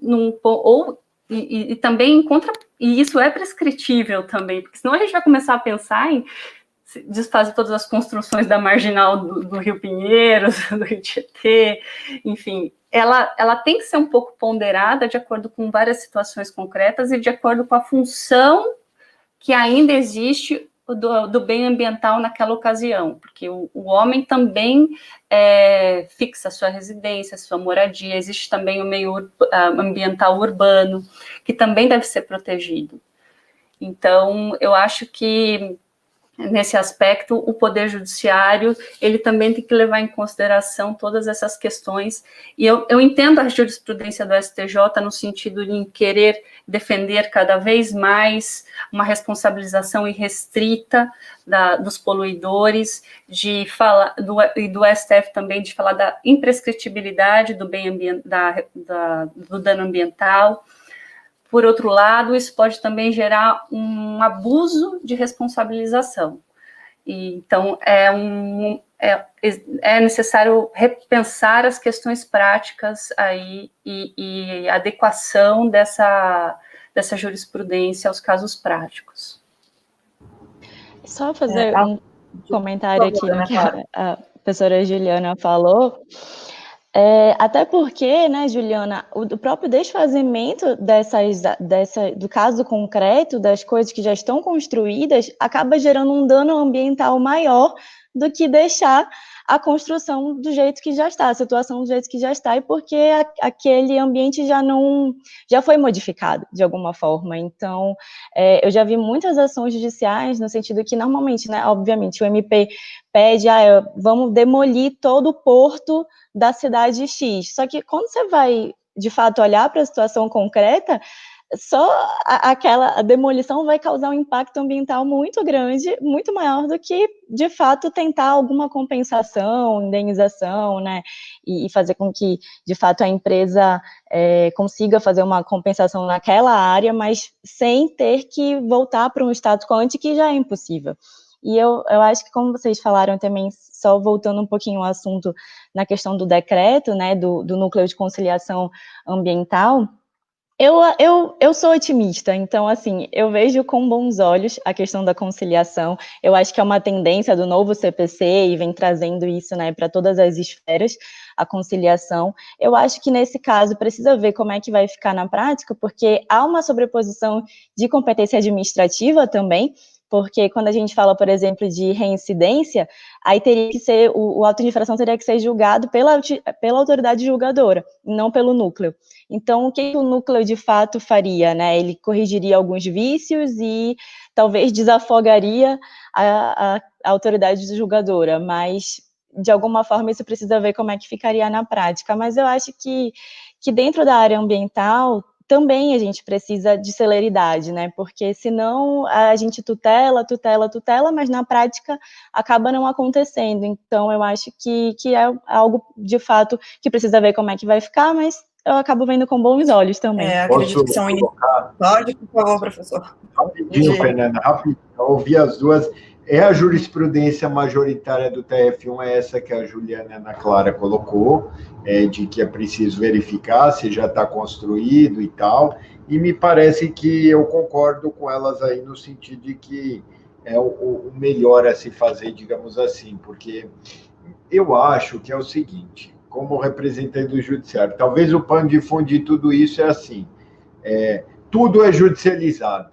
e também encontra, e isso é prescritível também, porque senão a gente vai começar a pensar em desfazer todas as construções da marginal do Rio Pinheiros, do Rio Tietê, enfim, ela tem que ser um pouco ponderada de acordo com várias situações concretas e de acordo com a função que ainda existe do bem ambiental naquela ocasião, porque o homem também fixa sua residência, sua moradia, existe também o meio ambiental urbano, que também deve ser protegido. Então, eu acho que nesse aspecto, o Poder Judiciário, ele também tem que levar em consideração todas essas questões, e eu entendo a jurisprudência do STJ no sentido de querer defender cada vez mais uma responsabilização irrestrita dos poluidores, e do STF também de falar da imprescritibilidade do do dano ambiental. Por outro lado, isso pode também gerar um abuso de responsabilização. Então, é necessário repensar as questões práticas aí e adequação dessa jurisprudência aos casos práticos. Só fazer um comentário aqui no que a professora Juliana falou. Até porque, né, Juliana, o próprio desfazimento do caso concreto, das coisas que já estão construídas, acaba gerando um dano ambiental maior do que deixar a construção do jeito que já está, a situação do jeito que já está, e porque aquele ambiente já foi modificado de alguma forma. Então, eu já vi muitas ações judiciais no sentido que, normalmente, né, obviamente, o MP pede, vamos demolir todo o porto da cidade X. Só que quando você vai, de fato, olhar para a situação concreta, só a demolição vai causar um impacto ambiental muito grande, muito maior do que, de fato, tentar alguma compensação, indenização, né, e fazer com que, de fato, a empresa consiga fazer uma compensação naquela área, mas sem ter que voltar para um status quo ante, que já é impossível. E eu acho que, como vocês falaram também, só voltando um pouquinho ao assunto na questão do decreto, né, do núcleo de conciliação ambiental, eu sou otimista, então, assim, eu vejo com bons olhos a questão da conciliação. Eu acho que é uma tendência do novo CPC e vem trazendo isso, né, para todas as esferas, a conciliação. Eu acho que, nesse caso, precisa ver como é que vai ficar na prática, porque há uma sobreposição de competência administrativa também, porque quando a gente fala, por exemplo, de reincidência, aí teria que ser, o auto de infração teria que ser julgado pela autoridade julgadora, não pelo núcleo. Então, o que o núcleo de fato faria, né? Ele corrigiria alguns vícios e talvez desafogaria a autoridade julgadora, mas, de alguma forma, isso precisa ver como é que ficaria na prática. Mas eu acho que que dentro da área ambiental também a gente precisa de celeridade, né? Porque senão a gente tutela, mas na prática acaba não acontecendo. Então, eu acho que é algo, de fato, que precisa ver como é que vai ficar, mas eu acabo vendo com bons olhos também. Acredito que são Pode, por favor, professor. Rapidinho, Fernanda, rapidinho. Eu ouvi as duas. A jurisprudência majoritária do TRF1 é essa que a Juliana Ana Clara colocou, de que é preciso verificar se já está construído e tal, e me parece que eu concordo com elas aí no sentido de que é o melhor a se fazer, digamos assim, porque eu acho que é o seguinte, como representante do judiciário, talvez o pano de fundo de tudo isso é assim, tudo é judicializado.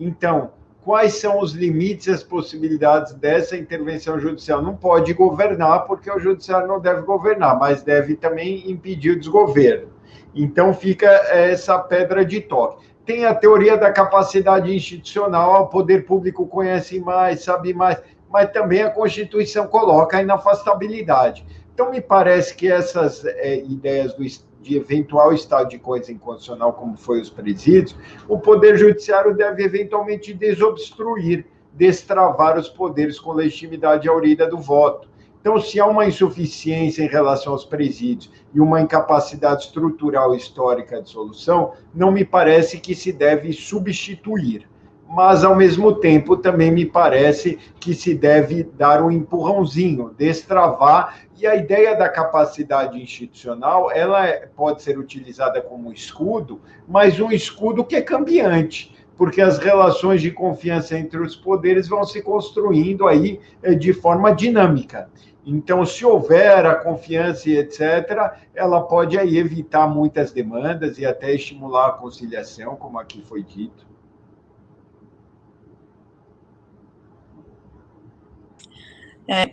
Então, quais são os limites e as possibilidades dessa intervenção judicial? Não pode governar, porque o judiciário não deve governar, mas deve também impedir o desgoverno. Então, fica essa pedra de toque. Tem a teoria da capacidade institucional, o poder público conhece mais, sabe mais, mas também a Constituição coloca a inafastabilidade. Então, me parece que essas ideias de eventual estado de coisa inconstitucional, como foi os presídios, o Poder Judiciário deve eventualmente desobstruir, destravar os poderes com legitimidade aurida do voto. Então, se há uma insuficiência em relação aos presídios e uma incapacidade estrutural histórica de solução, não me parece que se deve substituir. Mas, ao mesmo tempo, também me parece que se deve dar um empurrãozinho, destravar, e a ideia da capacidade institucional, ela pode ser utilizada como escudo, mas um escudo que é cambiante, porque as relações de confiança entre os poderes vão se construindo aí de forma dinâmica. Então, se houver a confiança e etc., ela pode aí evitar muitas demandas e até estimular a conciliação, como aqui foi dito.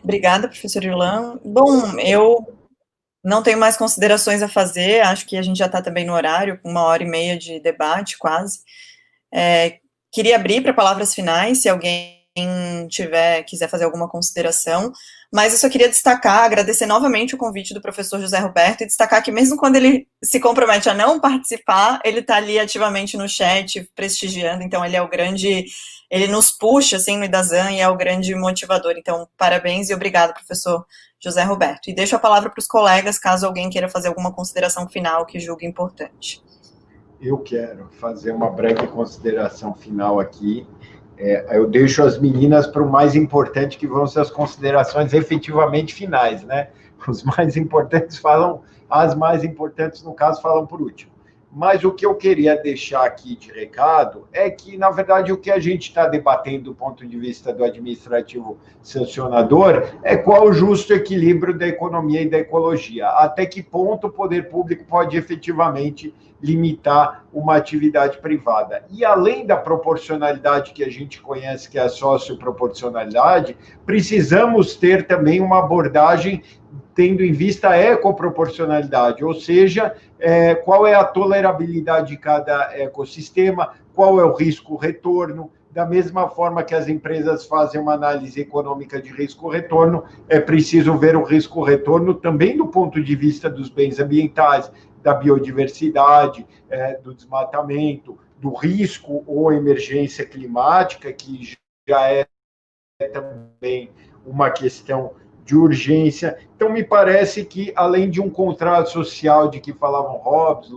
Obrigada, professor Irlan. Bom, eu não tenho mais considerações a fazer, acho que a gente já está também no horário, com 1h30 de debate, quase. Queria abrir para palavras finais, se alguém quiser fazer alguma consideração, mas eu só queria destacar, agradecer novamente o convite do professor José Roberto e destacar que mesmo quando ele se compromete a não participar, ele está ali ativamente no chat, prestigiando, então ele nos puxa, assim, no Idazan, e é o grande motivador. Então, parabéns e obrigado, professor José Roberto. E deixo a palavra para os colegas, caso alguém queira fazer alguma consideração final que julgue importante. Eu quero fazer uma breve consideração final aqui. Eu deixo as meninas para o mais importante, que vão ser as considerações efetivamente finais, né? Os mais importantes falam, as mais importantes, no caso, falam por último. Mas o que eu queria deixar aqui de recado é que, na verdade, o que a gente está debatendo do ponto de vista do administrativo sancionador é qual o justo equilíbrio da economia e da ecologia. Até que ponto o poder público pode efetivamente limitar uma atividade privada. E além da proporcionalidade que a gente conhece, que é a socioproporcionalidade, precisamos ter também uma abordagem tendo em vista a ecoproporcionalidade, ou seja, qual é a tolerabilidade de cada ecossistema, qual é o risco-retorno. Da mesma forma que as empresas fazem uma análise econômica de risco-retorno, é preciso ver o risco-retorno também do ponto de vista dos bens ambientais, da biodiversidade, do desmatamento, do risco ou emergência climática, que já é também uma questão de urgência. Então, me parece que, além de um contrato social de que falavam Hobbes,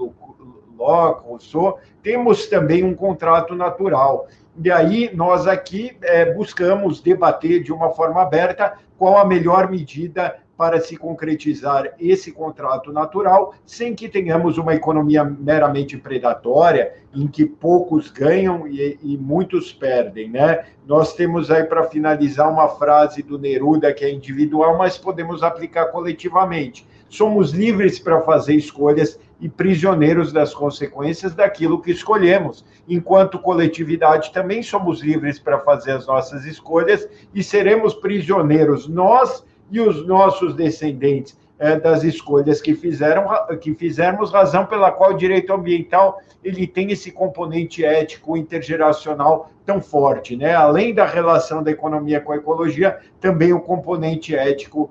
Locke, Rousseau, temos também um contrato natural. E aí, nós aqui buscamos debater de uma forma aberta qual a melhor medida para se concretizar esse contrato natural, sem que tenhamos uma economia meramente predatória, em que poucos ganham e muitos perdem, né? Nós temos aí, para finalizar, uma frase do Neruda, que é individual, mas podemos aplicar coletivamente. Somos livres para fazer escolhas e prisioneiros das consequências daquilo que escolhemos. Enquanto coletividade, também somos livres para fazer as nossas escolhas e seremos prisioneiros, nós e os nossos descendentes, das escolhas que fizermos, razão pela qual o direito ambiental ele tem esse componente ético intergeracional tão forte, né? Além da relação da economia com a ecologia, também o componente ético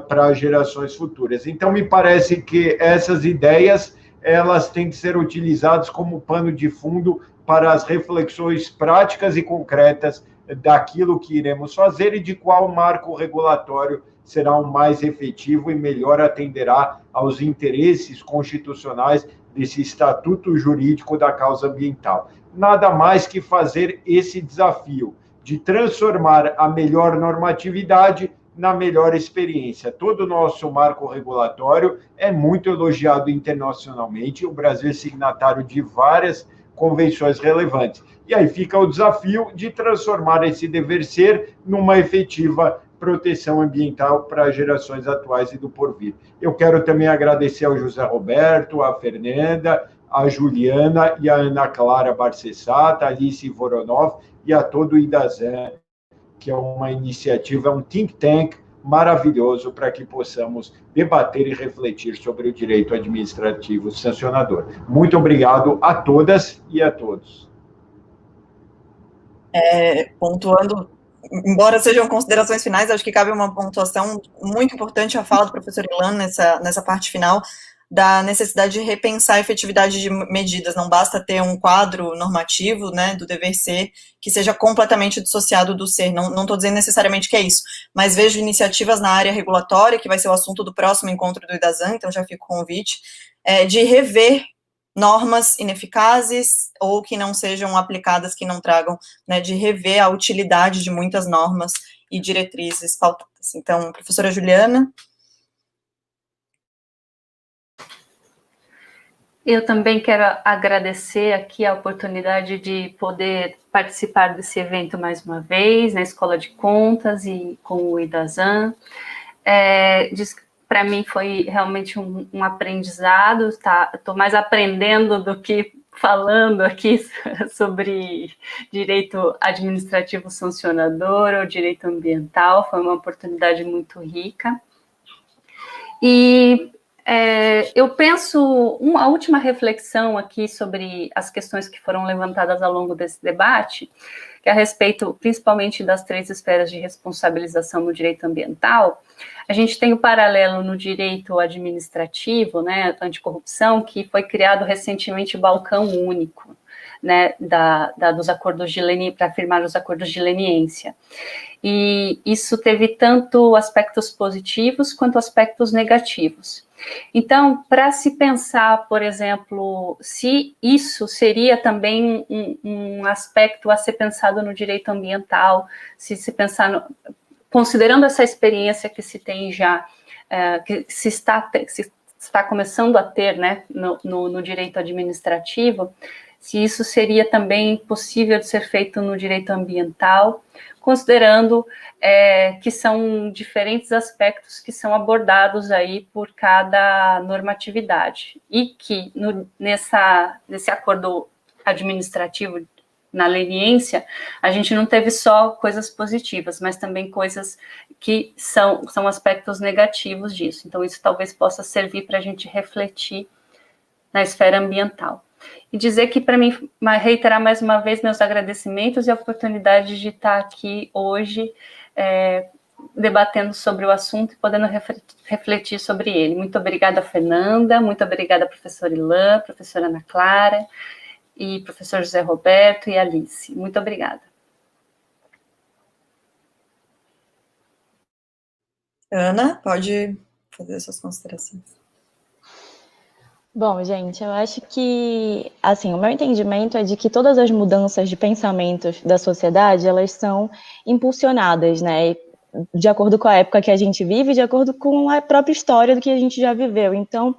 para gerações futuras. Então, me parece que essas ideias elas têm que ser utilizadas como pano de fundo para as reflexões práticas e concretas daquilo que iremos fazer e de qual marco regulatório será o mais efetivo e melhor atenderá aos interesses constitucionais desse estatuto jurídico da causa ambiental. Nada mais que fazer esse desafio de transformar a melhor normatividade na melhor experiência. Todo o nosso marco regulatório é muito elogiado internacionalmente, o Brasil é signatário de várias convenções relevantes. E aí fica o desafio de transformar esse dever ser numa efetiva proteção ambiental para gerações atuais e do porvir. Eu quero também agradecer ao José Roberto, à Fernanda, à Juliana e à Ana Clara Barcessata, a Alice Voronov e a todo o IDAZAN, que é uma iniciativa, um think tank maravilhoso para que possamos debater e refletir sobre o direito administrativo sancionador. Muito obrigado a todas e a todos. Pontuando, embora sejam considerações finais, acho que cabe uma pontuação muito importante à fala do professor Ilan nessa parte final, da necessidade de repensar a efetividade de medidas. Não basta ter um quadro normativo, né, do dever ser, que seja completamente dissociado do ser. Não estou dizendo necessariamente que é isso, mas vejo iniciativas na área regulatória, que vai ser o assunto do próximo encontro do IDAZAN, então já fica o convite, de rever normas ineficazes ou que não sejam aplicadas, que não tragam, né, de rever a utilidade de muitas normas e diretrizes pautadas. Então, professora Juliana. Eu também quero agradecer aqui a oportunidade de poder participar desse evento mais uma vez, na Escola de Contas e com o IDAZAN. Para mim foi realmente um aprendizado, estou mais aprendendo do que falando aqui sobre direito administrativo sancionador ou direito ambiental. Foi uma oportunidade muito rica. E eu penso, uma última reflexão aqui sobre as questões que foram levantadas ao longo desse debate, que é a respeito principalmente das 3 esferas de responsabilização no direito ambiental. A gente tem o paralelo no direito administrativo, né, anticorrupção, que foi criado recentemente o balcão único, né, dos acordos de para firmar os acordos de leniência. E isso teve tanto aspectos positivos quanto aspectos negativos. Então, para se pensar, por exemplo, se isso seria também um aspecto a ser pensado no direito ambiental, se pensar, considerando essa experiência que se tem já, que se está começando a ter, né, no direito administrativo, se isso seria também possível de ser feito no direito ambiental, considerando que são diferentes aspectos que são abordados aí por cada normatividade, e que nesse acordo administrativo, na leniência, a gente não teve só coisas positivas, mas também coisas que são aspectos negativos disso. Então, isso talvez possa servir para a gente refletir na esfera ambiental. E dizer que, para mim, reiterar mais uma vez meus agradecimentos e a oportunidade de estar aqui hoje debatendo sobre o assunto e podendo refletir sobre ele. Muito obrigada, Fernanda, muito obrigada, professor Ilan, professora Ana Clara, e professor José Roberto e Alice. Muito obrigada. Ana, pode fazer suas considerações. Bom, gente, eu acho que, assim, o meu entendimento é de que todas as mudanças de pensamentos da sociedade, elas são impulsionadas, né, de acordo com a época que a gente vive, de acordo com a própria história do que a gente já viveu. Então,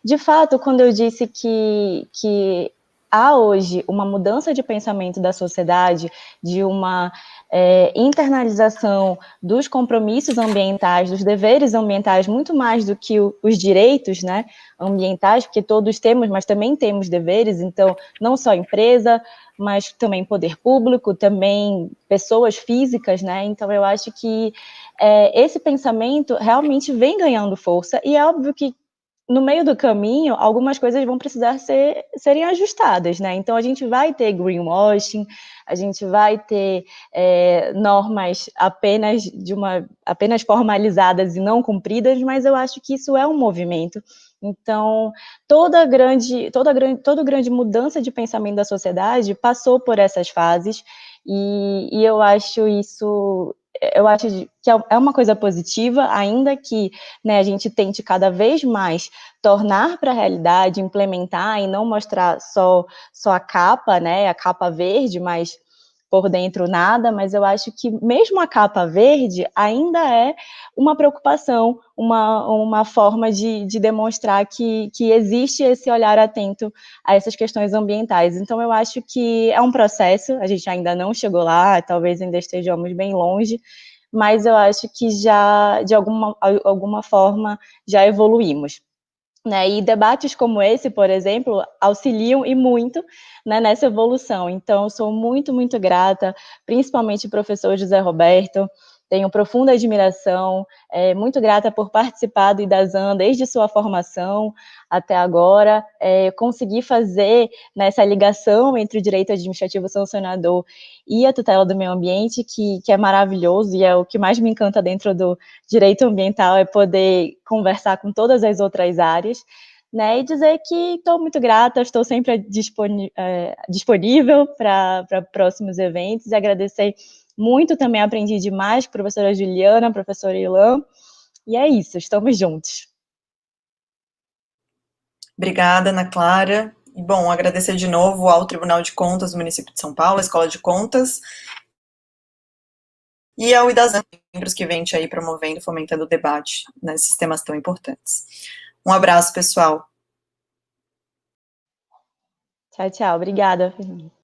de fato, quando eu disse que há hoje uma mudança de pensamento da sociedade, de uma internalização dos compromissos ambientais, dos deveres ambientais, muito mais do que os direitos, né, ambientais, porque todos temos, mas também temos deveres, então, não só empresa, mas também poder público, também pessoas físicas, né, então eu acho que esse pensamento realmente vem ganhando força, e é óbvio que no meio do caminho, algumas coisas vão precisar serem ajustadas, né? Então, a gente vai ter greenwashing, a gente vai ter normas apenas formalizadas e não cumpridas, mas eu acho que isso é um movimento. Então, toda grande mudança de pensamento da sociedade passou por essas fases, e eu acho isso... Eu acho que é uma coisa positiva, ainda que, né, a gente tente cada vez mais tornar para a realidade, implementar e não mostrar só a capa, né, a capa verde, mas por dentro nada, mas eu acho que mesmo a capa verde ainda é uma preocupação, uma forma de demonstrar que existe esse olhar atento a essas questões ambientais. Então, eu acho que é um processo, a gente ainda não chegou lá, talvez ainda estejamos bem longe, mas eu acho que já, de alguma forma, já evoluímos. Né, e debates como esse, por exemplo, auxiliam e muito, né, nessa evolução. Então, eu sou muito, muito grata, principalmente ao professor José Roberto, tenho profunda admiração, muito grata por participar do IDASAN desde sua formação até agora, conseguir fazer nessa ligação entre o direito administrativo sancionador e a tutela do meio ambiente, que é maravilhoso, e é o que mais me encanta dentro do direito ambiental, é poder conversar com todas as outras áreas, né, e dizer que estou muito grata, estou sempre disponível para próximos eventos, e agradecer muito, também aprendi demais com a professora Juliana, a professora Ilan, e é isso, estamos juntos. Obrigada, Ana Clara. E, bom, agradecer de novo ao Tribunal de Contas do município de São Paulo, a Escola de Contas, e ao IDASAN, membros que vêm aí promovendo, fomentando o debate nesses temas tão importantes. Um abraço, pessoal. Tchau, tchau. Obrigada, Fernanda.